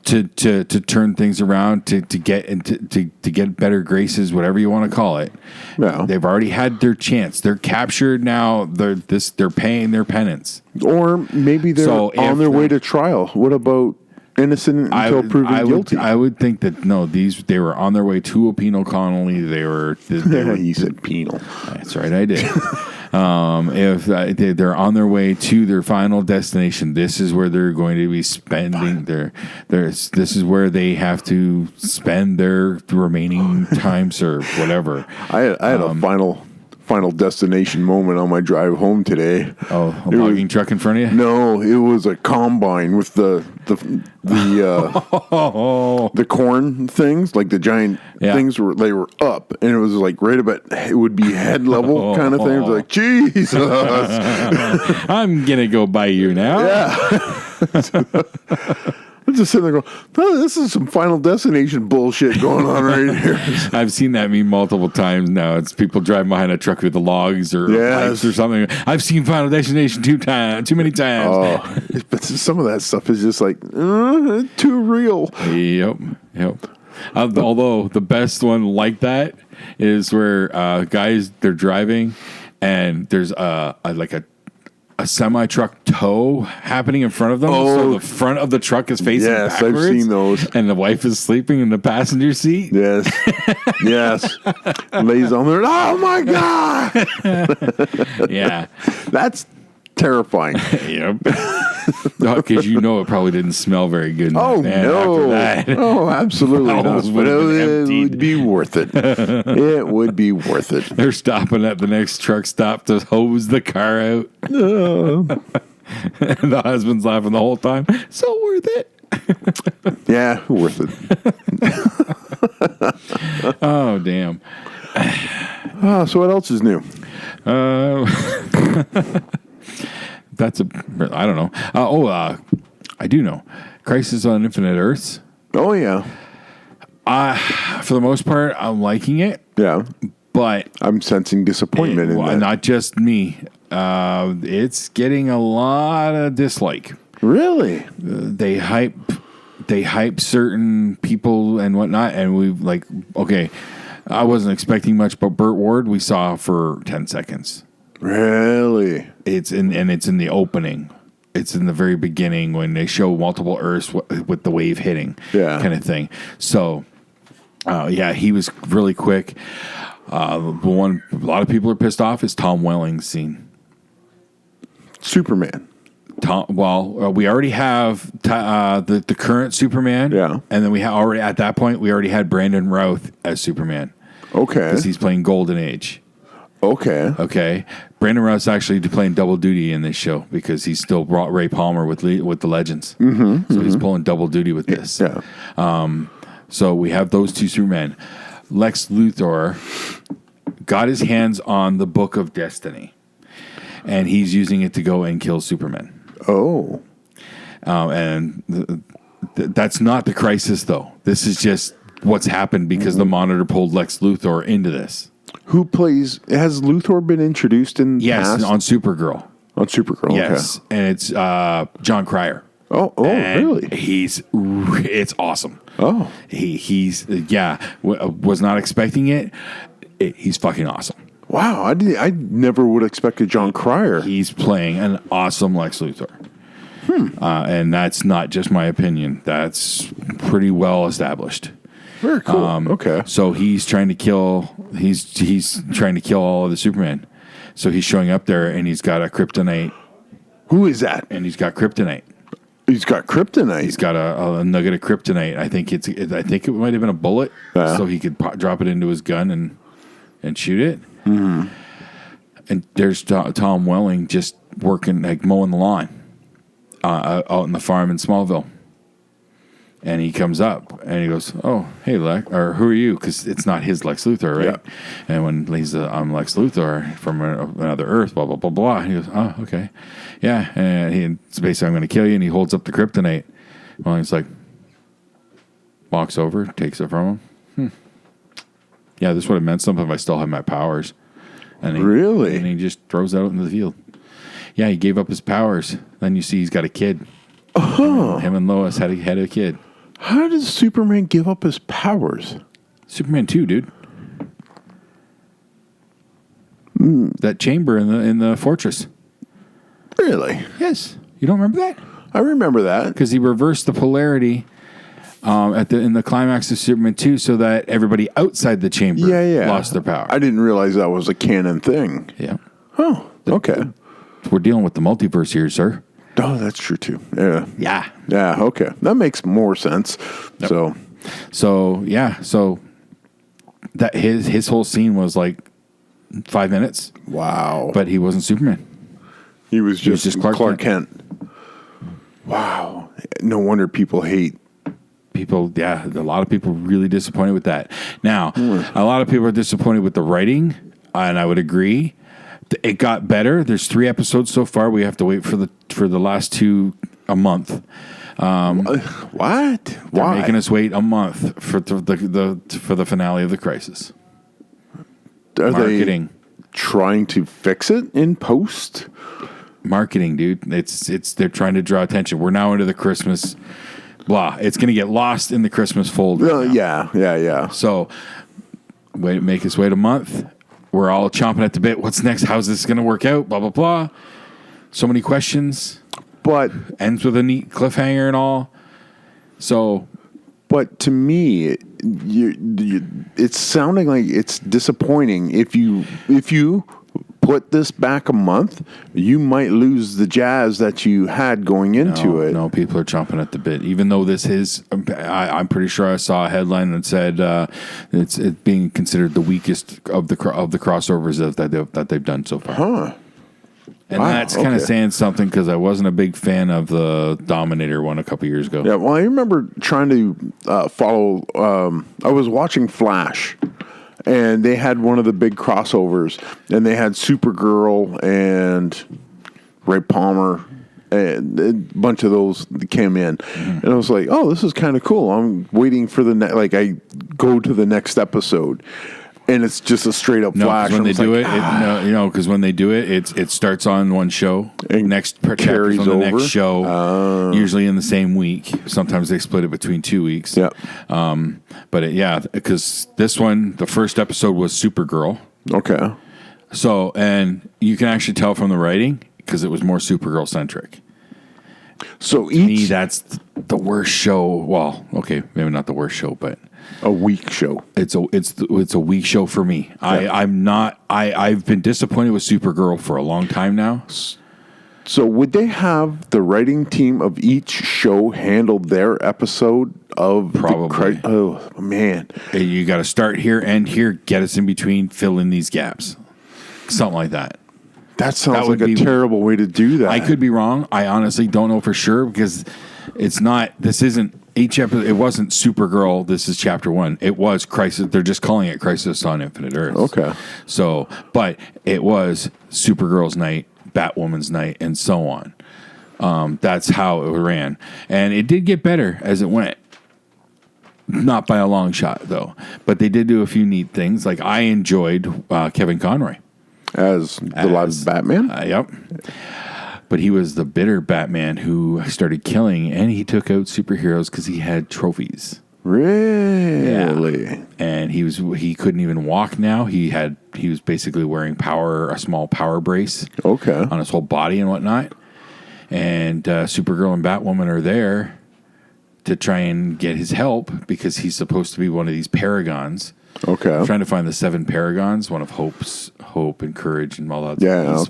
to turn things around, to get better graces, whatever you want to call it. Yeah. They've already had their chance. They're captured now. They're paying their penance. Or maybe they're on their way to trial. What about innocent until proven guilty? I would think that no, they were on their way to a penal colony. They were. You said penal. That's right, I did. If they're on their way to their final destination, this is where they're going to be spending this is where they have to spend their remaining time served, whatever. I had a final destination moment on my drive home today. Oh, a logging truck in front of you? No, it was a combine with the corn things, like the giant things they were up, and it was like right about, it would be head level kind of thing. It was like, Jesus. I'm gonna go by you now. Yeah. I'm just sitting there going, oh, this is some Final Destination bullshit going on right here. I've seen that meme multiple times now. It's people driving behind a truck with the logs or pipes or something. I've seen Final Destination too many times. Oh, but some of that stuff is just like, too real. Yep. Although the best one like that is where guys, they're driving and there's a semi-truck tow happening in front of them. Oh. So the front of the truck is facing backwards. I've seen those. And the wife is sleeping in the passenger seat. Yes. Yes. Lays on there. Oh, my God. Yeah. That's terrifying. Yep. Because it probably didn't smell very good. Oh, no. Oh, absolutely not. But it would be worth it. It would be worth it. They're stopping at the next truck stop to hose the car out. And the husband's laughing the whole time. So worth it. Yeah, worth it. Oh, damn. So what else is new? I don't know. I do know. Crisis on Infinite Earths. Oh, yeah. For the most part, I'm liking it. Yeah. But I'm sensing disappointment in that. Not just me. It's getting a lot of dislike. Really? They hype certain people and whatnot, and we've okay, I wasn't expecting much, but Burt Ward we saw for 10 seconds. Really? It's in the opening. It's in the very beginning when they show multiple Earths with the wave hitting, kind of thing. So, he was really quick. The one a lot of people are pissed off is Tom Welling's scene. Superman. We already have the current Superman. Yeah, and then we already at that point we already had Brandon Routh as Superman. Okay, because he's playing Golden Age. Okay. Brandon Routh's actually playing double duty in this show because he's still brought Ray Palmer with the Legends. So he's pulling double duty with this. Yeah. So we have those two Supermen. Lex Luthor got his hands on the Book of Destiny, and he's using it to go and kill Superman. Oh. And that's not the crisis, though. This is just what's happened because the Monitor pulled Lex Luthor into this. Has Luthor been introduced in the past? Yes, on Supergirl. On Supergirl, yes. Okay. And it's John Cryer. Really? It's awesome. Oh. Was not expecting it. He's fucking awesome. Wow, I never would have expected John Cryer. He's playing an awesome Lex Luthor. And that's not just my opinion. That's pretty well established. Very cool. Okay. So he's trying to kill. He's trying to kill all of the Superman. So he's showing up there, and he's got a kryptonite. Who is that? And he's got kryptonite. He's got kryptonite. He's got a nugget of kryptonite. I think it might have been a bullet, so he could drop it into his gun and shoot it. Mm-hmm. And there's Tom Welling just working, like mowing the lawn out in the farm in Smallville. And he comes up and he goes, "Oh, hey, Lex," or "Who are you?" Because it's not his Lex Luthor, right? Yeah. And when he's, "I'm Lex Luthor from another Earth," blah blah blah blah. He goes, "Oh, okay, yeah." And it's basically, "I'm going to kill you." And he holds up the kryptonite. Well, he's like, walks over, takes it from him. Yeah, this would have meant something if I still had my powers. And really? And he just throws it out into the field. Yeah, he gave up his powers. Then you see he's got a kid. Him and Lois had a kid. How does Superman give up his powers? Superman 2, dude. That chamber in the fortress. Really? Yes. You don't remember that? I remember that. Because he reversed the polarity in the climax of Superman 2 so that everybody outside the chamber lost their power. I didn't realize that was a canon thing. Yeah. Oh, okay. We're dealing with the multiverse here, sir. Oh, that's true too. Yeah. Yeah. Yeah, okay. That makes more sense. Yep. So that his whole scene was like 5 minutes. Wow. But he wasn't Superman. He was just Clark Kent. Wow. No wonder people hate. A lot of people really disappointed with that. Now, a lot of people are disappointed with the writing, and I would agree. It got better. There's 3 episodes so far. We have to wait for the last 2 a month. What? They're making us wait a month for the finale of the Crisis. Are marketing. They trying to fix it in post? Marketing, dude. They're trying to draw attention. We're now into the Christmas blah. It's going to get lost in the Christmas folder. Yeah. So make us wait a month. We're all chomping at the bit. What's next? How's this going to work out? Blah, blah, blah. So many questions. But ends with a neat cliffhanger and all. So. But to me, it's sounding like it's disappointing. If you put this back a month, you might lose the jazz that you had going into it. No, people are chomping at the bit. Even though this is, I'm pretty sure I saw a headline that said it's being considered the weakest of the crossovers that they've done so far. Huh. And that's kind of saying something because I wasn't a big fan of the Dominator one a couple years ago. Yeah, well, I remember trying to follow. I was watching Flash. And they had one of the big crossovers, and they had Supergirl and Ray Palmer, and a bunch of those came in. Mm-hmm. And I was like, "Oh, this is kind of cool." I'm waiting for the next. Like, I go to the next episode, and it's just a straight up Flash. When they do because when they do it, it starts on one show, and next carries on the over. Next show, usually in the same week. Sometimes they split it between 2 weeks. Yeah. Because this one, the first episode was Supergirl. Okay. So, and you can actually tell from the writing because it was more Supergirl centric. So to me, that's the worst show. Well, okay, maybe not the worst show, but a weak show. It's a weak show for me. Yeah. I've been disappointed with Supergirl for a long time now. So would they have the writing team of each show handle their episode of probably? Oh man, you got to start here, end here, get us in between, fill in these gaps, something like that. That sounds like a terrible way to do that. I could be wrong. I honestly don't know for sure because it's not. This isn't each episode. It wasn't Supergirl. This is chapter 1. It was Crisis. They're just calling it Crisis on Infinite Earths. Okay. So, but it was Supergirl's night, Batwoman's night, and so on. That's how it ran, and it did get better as it went. Not by a long shot, though. But they did do a few neat things. Like I enjoyed Kevin Conroy. As the live Batman? Yep. But he was the bitter Batman who started killing, and he took out superheroes because he had trophies. Really? Yeah. And he couldn't even walk now. He was basically wearing a small power brace on his whole body and whatnot. And Supergirl and Batwoman are there to try and get his help because he's supposed to be one of these paragons. Okay. Trying to find the 7 paragons, one of hope and courage and all that. Yeah, he's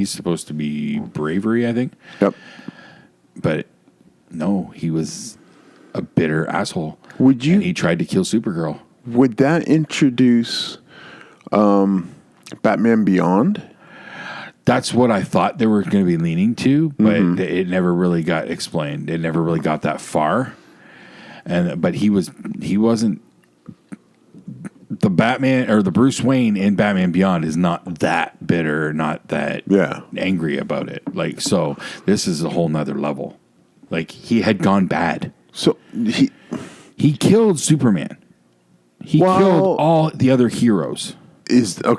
supposed to be bravery, I think. Yep. But no, he was a bitter asshole. And he tried to kill Supergirl. Would that introduce Batman Beyond? That's what I thought they were going to be leaning to, but it never really got explained. It never really got that far. but he wasn't. The Batman or the Bruce Wayne in Batman Beyond is not that bitter, not that angry about it. Like, so this is a whole nother level. Like, he had gone bad. So he killed Superman. He killed all the other heroes. Is that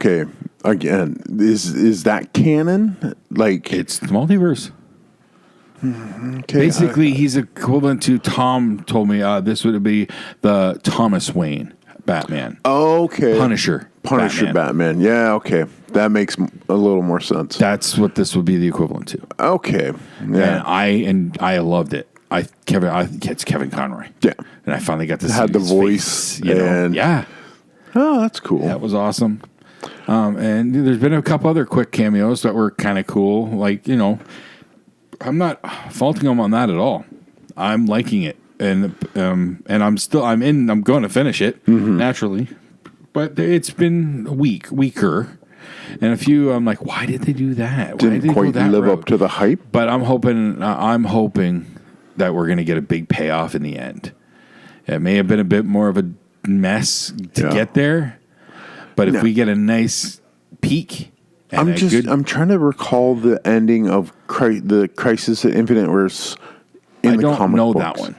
canon? Like, it's the multiverse. Okay, basically, he's equivalent to Tom told me this would be the Thomas Wayne Batman. Okay. Punisher Batman. Yeah, okay. That makes a little more sense. That's what this would be the equivalent to. Okay. Yeah. And I loved it. It's Kevin Conroy. Yeah. And I finally got to see had the his voice. Face, Yeah. Oh, that's cool. That was awesome. And there's been a couple other quick cameos that were kind of cool. Like, I'm not faulting him on that at all. I'm liking it. And I'm going to finish it naturally, but it's been weaker, and a few I'm like, why did they do that? Why didn't quite live up to the hype. But I'm hoping that we're going to get a big payoff in the end. It may have been a bit more of a mess to get there, but if we get a nice peak. I'm trying to recall the ending of the Crisis at Infinite Earths in the comic books. I don't know that one.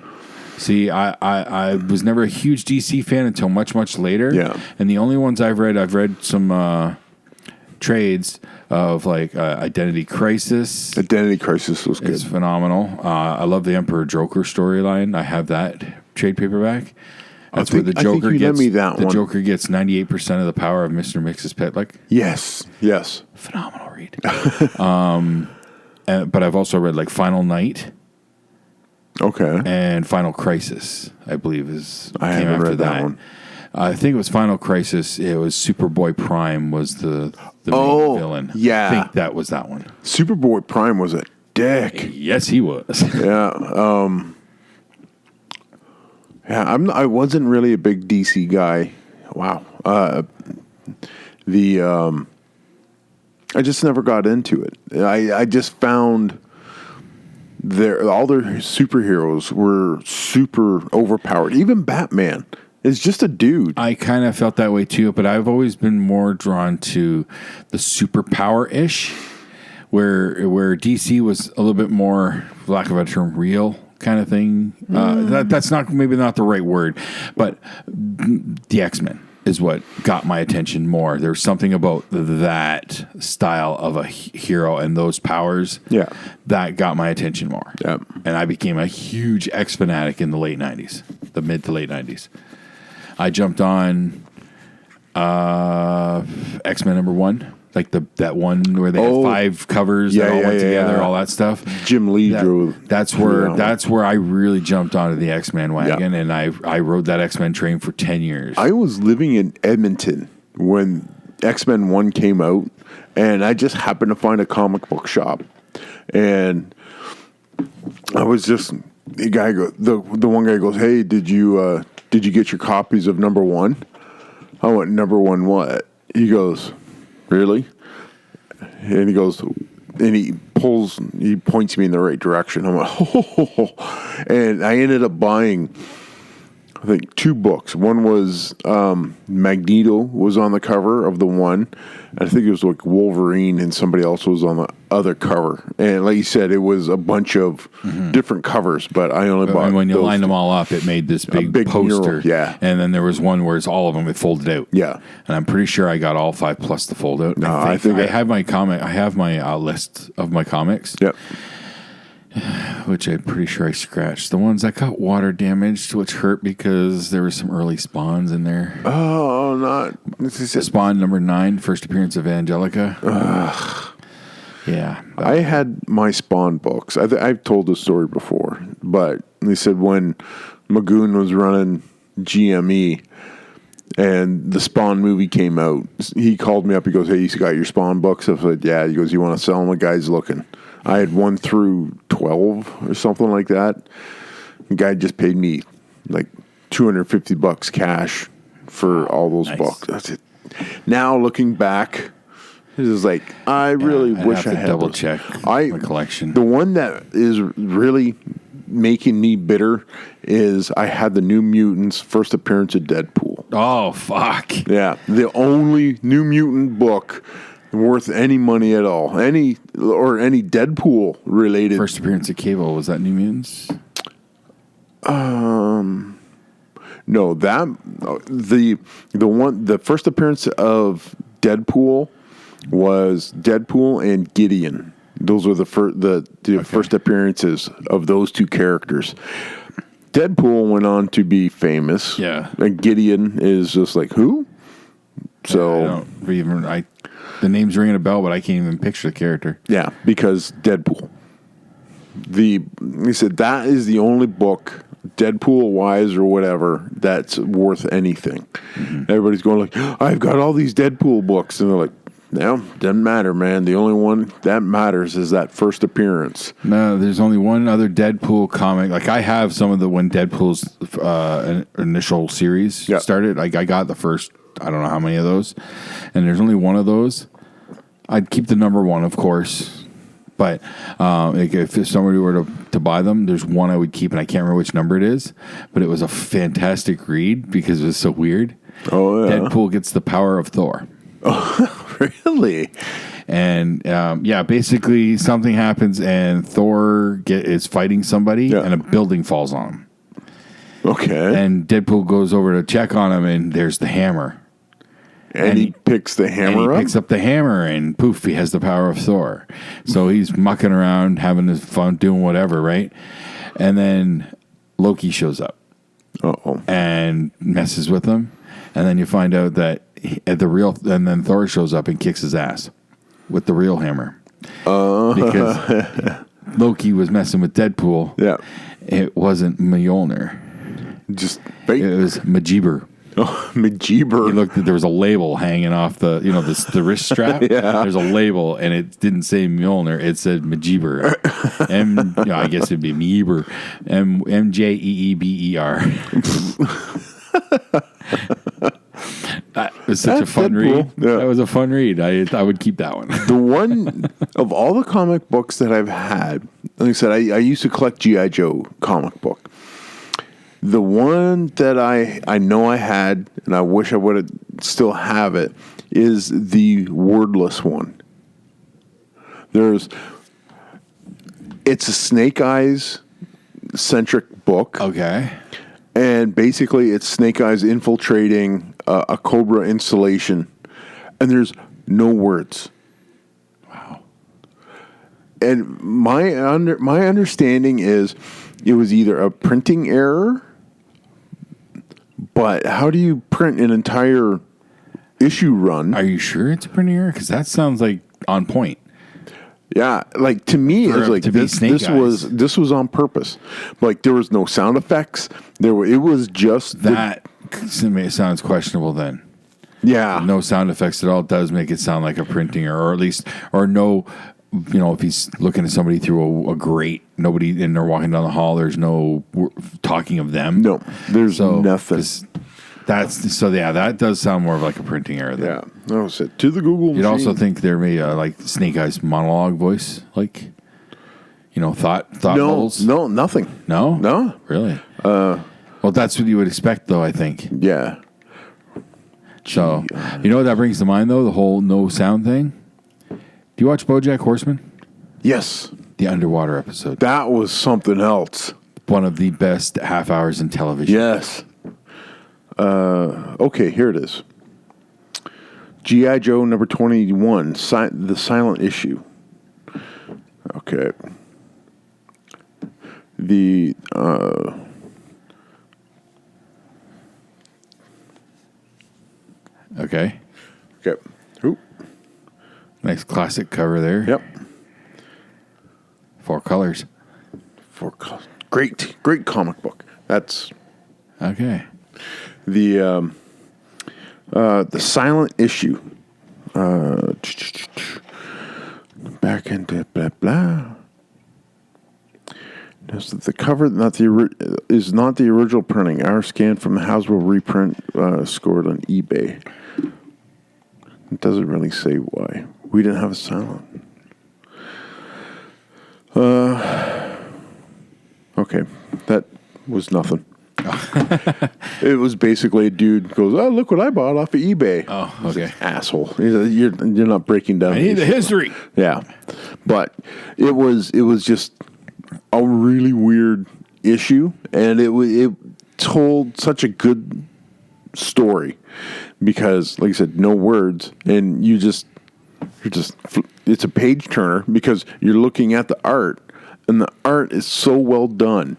See, I was never a huge DC fan until much, much later. Yeah. And the only ones I've read some trades of like Identity Crisis. Identity Crisis was good. It's phenomenal. I love the Emperor Joker storyline. I have that trade paperback. That's where the Joker gets Joker gets 98% of the power of Mr. Mix's pet. Like, yes. Phenomenal read. But I've also read like Final Night. Okay. And Final Crisis, I believe, I haven't read that one. I think it was Final Crisis. It was Superboy Prime was the main villain. Yeah. I think that was that one. Superboy Prime was a dick. Yes, he was. Yeah. I wasn't really a big DC guy. Wow. I just never got into it. I just found all their superheroes were super overpowered. Even Batman is just a dude. I kind of felt that way too, but I've always been more drawn to the superpower-ish, where DC was a little bit more, for lack of a term, real kind of thing. That's maybe not the right word, but the X-Men is what got my attention more. There's something about that style of a hero and those powers that got my attention more. Yeah. And I became a huge X fanatic in the late 90s, the mid to late 90s. I jumped on X-Men #1, like that one where they had 5 covers that all went together, all that stuff. Jim Lee drew. That's where I really jumped onto the X-Men wagon, and I rode that X-Men train for 10 years. I was living in Edmonton when X-Men 1 came out, and I just happened to find a comic book shop, and I was just the one guy goes, "Hey, did you get your copies of #1?" I went, "#1 what?" He goes, "Really?" And he goes, and he points me in the right direction. I'm like, oh. And I ended up buying, I think, 2 books. One was Magneto was on the cover of the one. I think it was like Wolverine and somebody else was on the other cover. And like you said, it was a bunch of different covers, but I only bought And when you lined them all up, it made this big poster. Mural, And then there was one where it's all of them it folded out. Yeah. And I'm pretty sure I got all 5 plus the fold out. No, I think I have my comic. I have my list of my comics. Yep. Which I'm pretty sure I scratched. The ones that got water damaged, which hurt because there were some early spawns in there. Oh, not. Spawn #9, first appearance of Angelica. Yeah. I had my Spawn books. I've told this story before, but they said when Magoon was running GME and the Spawn movie came out, he called me up. He goes, "Hey, you got your Spawn books?" I said, "Yeah." He goes, "You want to sell them? The guy's looking." I had 1 through 12 or something like that. The guy just paid me like $250 cash for all those books. That's it. Now looking back, this is like, I really wish I had double check my collection. The one that is really making me bitter is I had the New Mutants first appearance of Deadpool. Oh, fuck. Yeah, the only New Mutant book worth any money at all. Any Deadpool related. First appearance of Cable, was that New Mutants? No, the first appearance of Deadpool was Deadpool and Gideon. Those were the first appearances of those two characters. Deadpool went on to be famous. Yeah. And Gideon is just like, who? So the name's ringing a bell, but I can't even picture the character. Yeah, because Deadpool. He said that is the only book, Deadpool wise or whatever, that's worth anything. Mm-hmm. Everybody's going like, I've got all these Deadpool books, and they're like, no, doesn't matter, man. The only one that matters is that first appearance. No, there's only one other Deadpool comic. Like, I have some of when Deadpool's initial series started. Like, I got the first, I don't know how many of those, and there's only one of those. I'd keep the number one, of course. But if somebody were to buy them, there's one I would keep, and I can't remember which number it is. But it was a fantastic read because it was so weird. Oh, yeah. Deadpool gets the power of Thor. Oh, really? And, basically something happens, and Thor is fighting somebody, and a building falls on him. Okay. And Deadpool goes over to check on him, and there's the hammer. And he picks the hammer up? He picks up the hammer, and poof, he has the power of Thor. So he's mucking around, having his fun, doing whatever, right? And then Loki shows up. Uh-oh. And messes with him. And then you find out that and then Thor shows up and kicks his ass with the real hammer. Because Loki was messing with Deadpool. Yeah. It wasn't Mjolnir. Just fake. It was Majeeber. Oh, Majeeber. He looked there was a label hanging off the the wrist strap. Yeah. There's a label, and it didn't say Mjolnir. It said Majeeber. I guess it'd be Meeber. Mjeeber. That was such a fun read. Yeah. That was a fun read. I would keep that one. The one of all the comic books that I've had, like I said, I used to collect G.I. Joe comic book. The one that I know I had, and I wish I would still have it, is the wordless one. It's a Snake Eyes centric book. Okay. And basically it's Snake Eyes infiltrating a Cobra installation, and there's no words. Wow. And my understanding is it was either a printing error. But how do you print an entire issue run? Are you sure it's a printing error? Because that sounds like on point. Yeah, like to me, it's like this was on purpose. Like there was no sound effects. It was just that sounds questionable. Then, yeah, no sound effects at all does make it sound like a printing error, or at least, or no. If he's looking at somebody through a grate, nobody, and they're walking down the hall, there's no talking of them. No, there's nothing. That does sound more of like a printing error. Then. Yeah, no, said to the Google machine. You'd also think there may like Snake Eyes monologue voice, like thought bubbles. No, nothing. No, really. Well, that's what you would expect, though. I think. Yeah. So you know what that brings to mind, though, the whole no sound thing. Do you watch BoJack Horseman? Yes. The underwater episode. That was something else. One of the best half hours in television. Yes. Okay, here it is. G.I. Joe number 21, the silent issue. Okay. Okay. Okay. Oop. Nice classic cover there. Yep. 4 colors. Great comic book. That's okay. The silent issue. Back into blah blah. The cover is not the original printing. Our scan from the Hasbro reprint scored on eBay. It doesn't really say why. We didn't have a silent. Okay. was nothing. It was basically a dude goes, "Oh, look what I bought off of eBay." Oh, okay. Asshole. You're not breaking down. I need the history. Yeah, but it was just a really weird issue, and it told such a good story because, like I said, no words, and it's a page turner because you're looking at the art, and the art is so well done.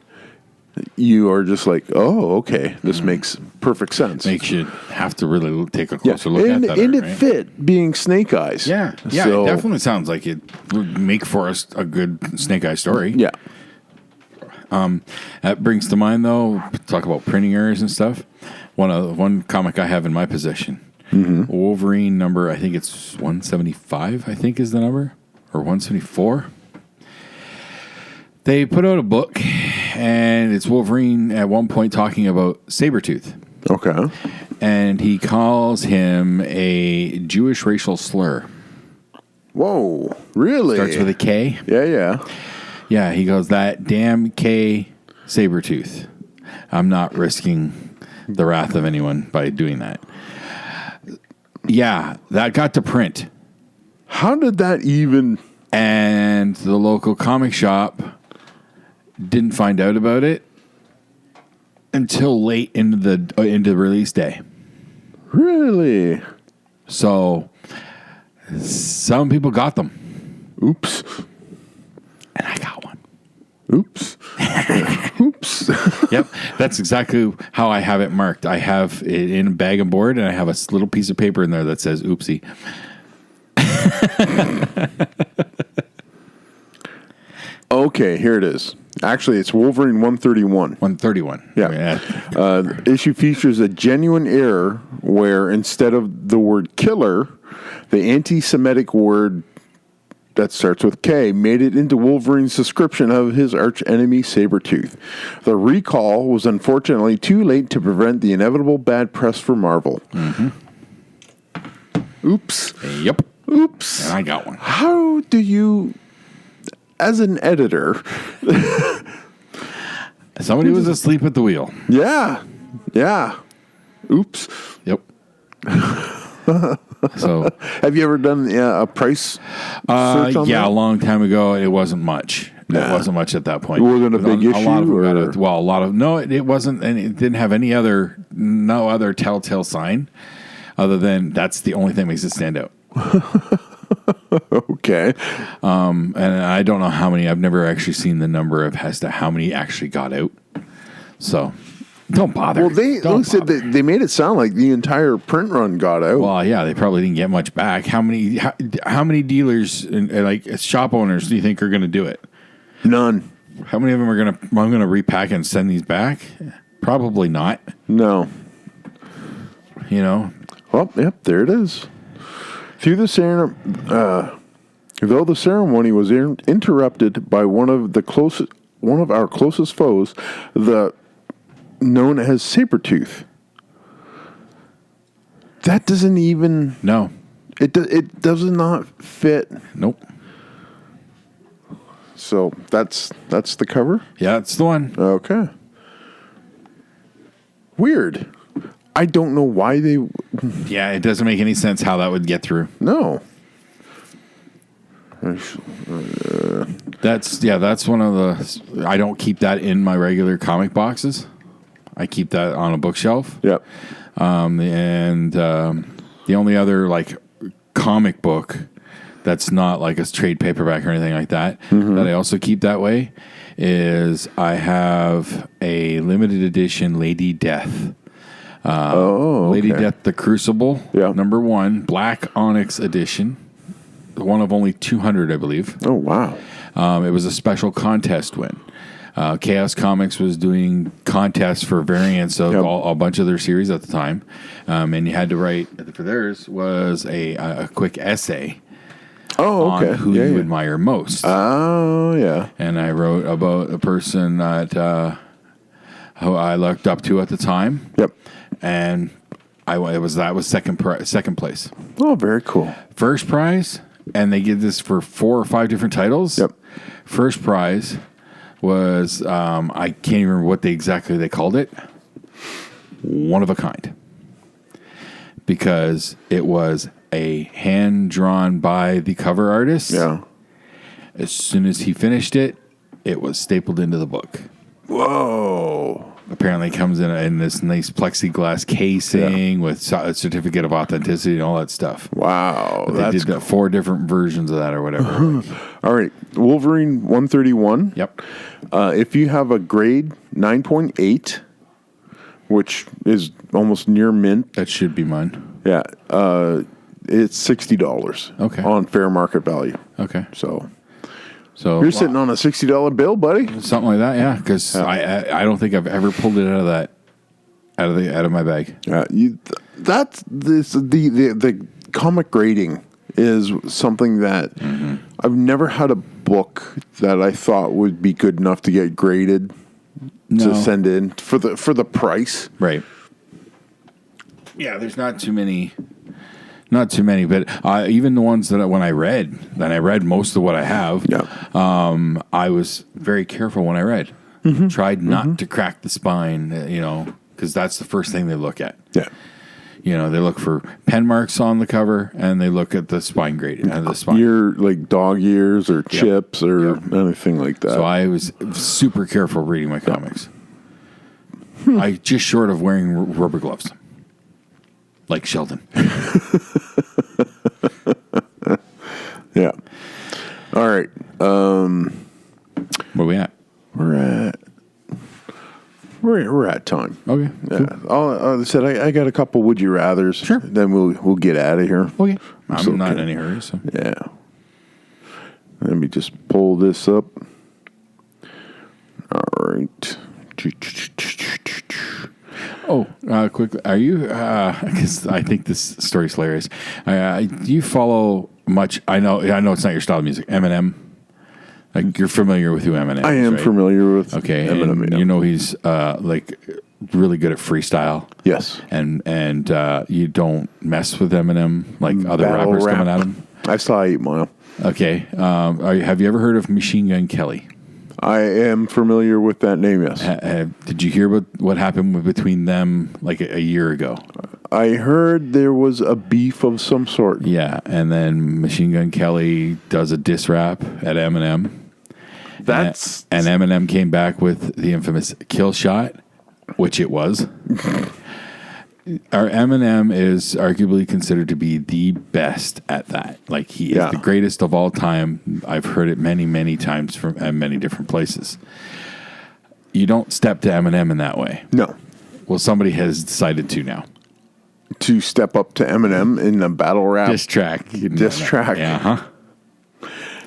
You are just like, oh, okay, this makes perfect sense. Makes you have to really take a closer look at that. And it fit being Snake Eyes. Yeah, so, it definitely sounds like it would make for us a good Snake Eyes story. Yeah. That brings to mind, though, talk about printing errors and stuff. One comic I have in my possession, Wolverine number, I think it's 175, I think is the number, or 174. They put out a book, and it's Wolverine at one point talking about Sabretooth. Okay. And he calls him a Jewish racial slur. Whoa, really? Starts with a K. Yeah. Yeah, he goes, that damn K Sabretooth. I'm not risking the wrath of anyone by doing that. Yeah, that got to print. How did that even... And the local comic shop didn't find out about it until late into release day. Really? So some people got them. Oops. And I got one. Oops. Oops. Yep, that's exactly how I have it marked. I have it in a bag and board, and I have a little piece of paper in there that says oopsie. Okay, here it is. Actually, it's Wolverine 131. 131. Yeah. Issue features a genuine error where instead of the word killer, the anti-Semitic word that starts with K made it into Wolverine's description of his arch-enemy Sabretooth. The recall was unfortunately too late to prevent the inevitable bad press for Marvel. Mm-hmm. Oops. Yep. Oops. And I got one. How do you... As an editor, somebody was asleep at the wheel. Yeah. Oops. Yep. So, have you ever done a price search on that? A long time ago. It wasn't much. It wasn't much at that point. It wasn't a big issue. A lot of them got a lot of no. It wasn't, and it didn't have no other telltale sign, other than that's the only thing that makes it stand out. Okay. And I don't know how many. I've never actually seen the number as to how many actually got out. So don't bother. Well, they made it sound like the entire print run got out. Well, yeah, they probably didn't get much back. How many dealers and like shop owners do you think are going to do it? None. How many of them are going to? I'm going to repack and send these back. Probably not. No. You know. Well, yep. There it is. Though the ceremony was interrupted by one of our closest foes, known as Sabretooth. That doesn't even... No. It does not fit. Nope. So that's the cover? Yeah, that's the one. Okay. Weird. I don't know why they... Yeah, it doesn't make any sense how that would get through. No. That's one of the... I don't keep that in my regular comic boxes. I keep that on a bookshelf. Yep. The only other like comic book that's not like a trade paperback or anything like that that I also keep that way is I have a limited edition Lady Death. Lady Death the Crucible, number 1, Black Onyx edition, one of only 200, I believe. Oh, wow. It was a special contest win. Chaos Comics was doing contests for variants of a bunch of their series at the time. And you had to write, for theirs, was a quick essay on who you admire most. Oh, yeah. And I wrote about a person that who I looked up to at the time. Yep. And that was second place. Oh, very cool. First prize, and they give this for 4 or 5 different titles. Yep. First prize was, I can't even remember what exactly they called it. One of a kind. Because it was a hand drawn by the cover artist. Yeah. As soon as he finished it, it was stapled into the book. Whoa. Apparently it comes in this nice plexiglass casing with a certificate of authenticity and all that stuff. Wow. But they did 4 different versions of that or whatever. All right. Wolverine 131. Yep. If you have a grade 9.8, which is almost near mint. That should be mine. Yeah. It's $60. Okay. On fair market value. Okay. So you're sitting on a $60 bill, buddy. Something like that, yeah. Because I don't think I've ever pulled it out of my bag. The comic grading is something that I've never had a book that I thought would be good enough to get graded to send in for the price. Right. Yeah, there's not too many. Not too many, but even the ones that when I read most of what I have, I was very careful when I read. Tried not to crack the spine, because that's the first thing they look at. Yeah. They look for pen marks on the cover, and they look at the spine grading. The spine. Ear, like dog ears or chips or anything like that. So I was super careful reading my comics. I just short of wearing rubber gloves. Like Sheldon. Yeah. All right. Where we at? We're at time. Okay. Yeah. Cool. I said I got a couple would you rather's. Sure. Then we'll get out of here. Okay. I'm not in any hurry. So yeah. Let me just pull this up. All right. Oh, quickly, are you? Because I think this story's hilarious. Do you follow much? I know it's not your style of music. Eminem. Like you're familiar with who Eminem is, I am familiar with Eminem. And he's like really good at freestyle. Yes. And you don't mess with Eminem like other rappers coming at him. I saw 8 Mile. Okay. Have you ever heard of Machine Gun Kelly? I am familiar with that name, yes. Did you hear what happened between them like a year ago? I heard there was a beef of some sort. Yeah, and then Machine Gun Kelly does a diss rap at Eminem. And Eminem came back with the infamous kill shot, which it was. Our Eminem is arguably considered to be the best at that. Like he is the greatest of all time. I've heard it many, many times from many different places. You don't step to Eminem in that way. No. Well, somebody has decided to now. To step up to Eminem in the battle rap diss track. Yeah. Huh.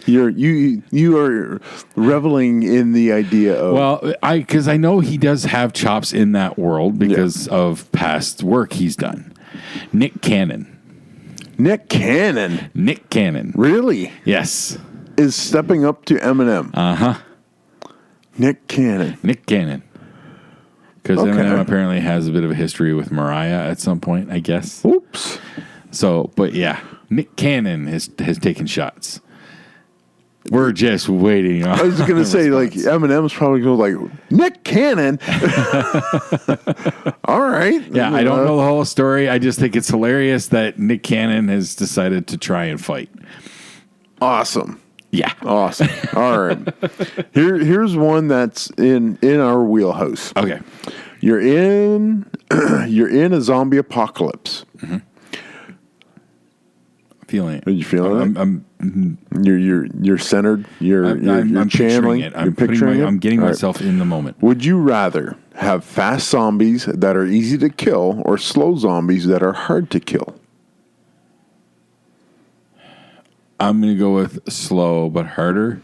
You are reveling in the idea of because I know he does have chops in that world because of past work he's done. Nick Cannon. Really? Yes. Is stepping up to Eminem. Nick Cannon. Because Eminem apparently has a bit of a history with Mariah at some point, I guess. Oops. So, but yeah, Nick Cannon has taken shots. We're just waiting on. I was going to say, like, Eminem's probably going like, Nick Cannon? All right. Yeah, I don't know the whole story. I just think it's hilarious that Nick Cannon has decided to try and fight. Awesome. Yeah. Awesome. All right. Here's one that's in our wheelhouse. Okay. You're in a zombie apocalypse. Mm-hmm. Feeling it. Are you feeling it? You're centered. You're channeling it. I'm picturing it. I'm getting myself in the moment. Would you rather have fast zombies that are easy to kill or slow zombies that are hard to kill? I'm going to go with slow but harder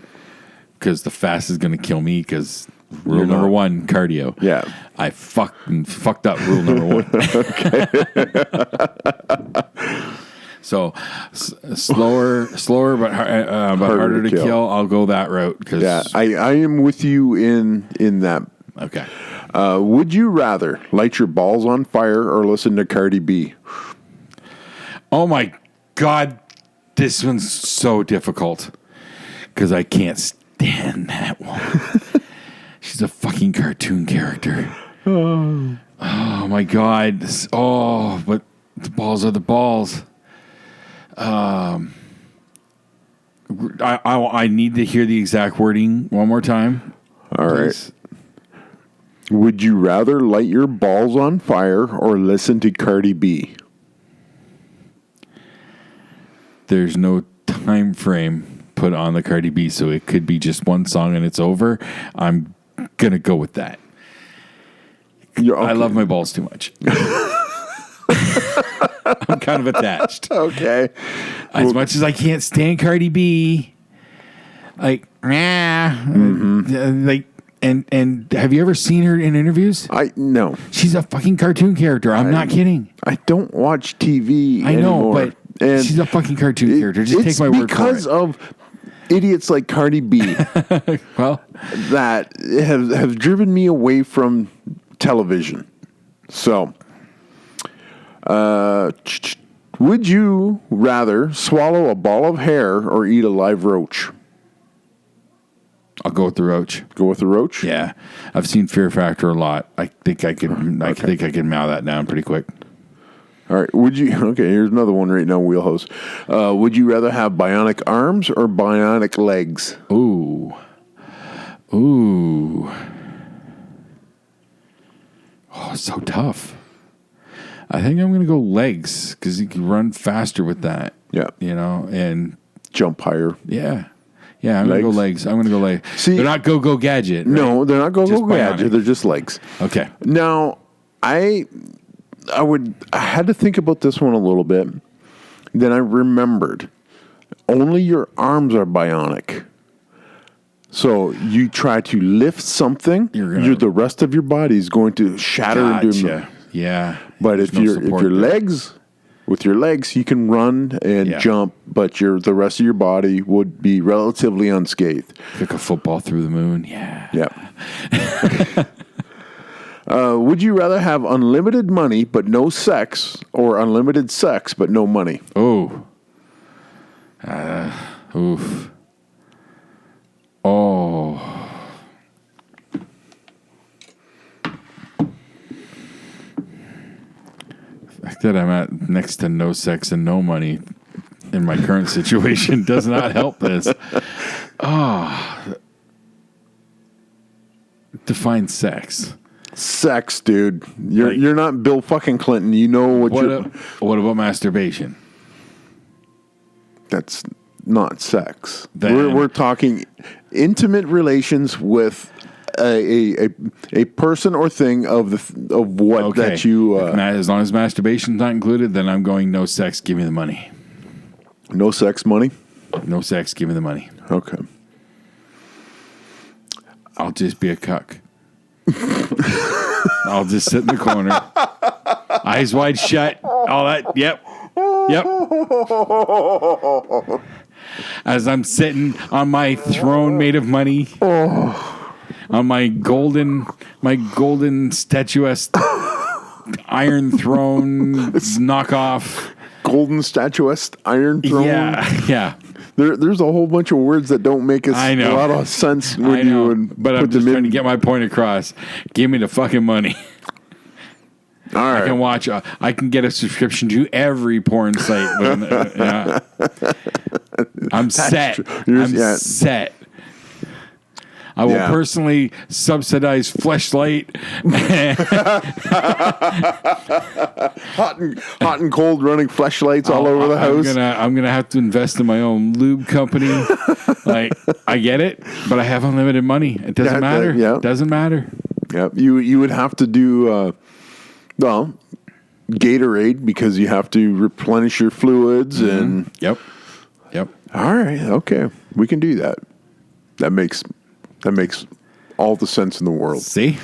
because the fast is going to kill me because rule number 1, cardio. Yeah. I fucked up rule number 1. Okay. So slower but harder to kill. I'll go that route because I am with you in that. Okay. Would you rather light your balls on fire or listen to Cardi B? Oh my God, this one's so difficult because I can't stand that one. She's a fucking cartoon character. Oh my God. But the balls are the balls. I need to hear the exact wording one more time. All right. Would you rather light your balls on fire or listen to Cardi B? There's no time frame put on the Cardi B, so it could be just one song and it's over. I'm going to go with that. Okay. I love my balls too much. I'm kind of attached. Okay. As much as I can't stand Cardi B, like, like, and have you ever seen her in interviews? No. She's a fucking cartoon character. I'm not kidding. I don't watch TV I know, anymore. but she's a fucking cartoon character. Just take my word for it. It's because of idiots like Cardi B well, that have driven me away from television. So, would you rather swallow a ball of hair or eat a live roach? I'll go with the roach. Go with the roach? Yeah. I've seen Fear Factor a lot. I think I can mow that down pretty quick. All right. Okay, here's another one right now, Wheelhouse. Would you rather have bionic arms or bionic legs? Ooh. Oh, so tough. I think I'm going to go legs because you can run faster with that. Yeah. And jump higher. Yeah. Yeah, I'm going to go legs. I'm going to go legs. See, they're not go gadget. Right? No, they're not go gadget. They're just legs. Okay. Now, I had to think about this one a little bit. Then I remembered only your arms are bionic. So you try to lift something, the rest of your body is going to shatter into. Yeah. But if your legs, with your legs, you can run and jump, but the rest of your body would be relatively unscathed. Kick a football through the moon. Yeah. Yeah. Would you rather have unlimited money but no sex, or unlimited sex but no money? Oh. Oof. Oh. The fact that I'm at next to no sex and no money in my current situation does not help this. Define sex. Sex, dude. You're not Bill fucking Clinton. You know what about masturbation? That's not sex. We're talking intimate relations with a person or thing of what that you. As long as masturbation's not included, then I'm going no sex. Give me the money. No sex, money. No sex. Give me the money. Okay. I'll just be a cuck. I'll just sit in the corner, eyes wide shut. All that. Yep. As I'm sitting on my throne made of money, on my golden statuesque iron throne knockoff. Golden statuesque iron throne. Yeah. There's a whole bunch of words that don't make a lot of sense when but I'm just trying to get my point across. Give me the fucking money. All right. I can watch. I can get a subscription to every porn site. I'm set. I'm set. I will personally subsidize Fleshlight. hot and cold running fleshlights all over the house. I'm gonna have to invest in my own lube company. I get it, but I have unlimited money. It doesn't matter. It doesn't matter. Yeah, you would have to do Gatorade because you have to replenish your fluids and. Yep. All right. Okay, we can do that. That makes all the sense in the world. See,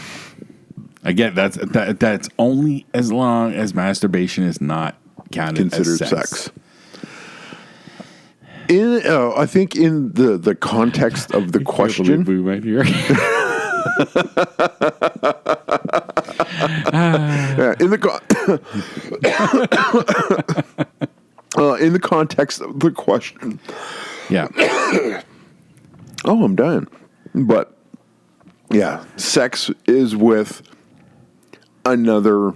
I get that's only as long as masturbation is not considered as sex. I think in the context of the question, right here. In the context of the question, yeah. Oh, I'm dying. But Yeah. Sex is with another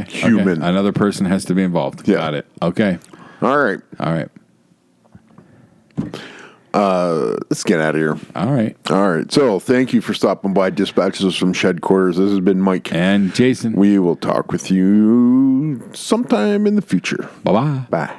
human. Okay. Another person has to be involved. Yeah. Got it. Okay. All right. All right. Let's get out of here. All right. All right. So thank you for stopping by Dispatches from Shed Quarters. This has been Mike. And Jason. We will talk with you sometime in the future. Bye-bye. Bye.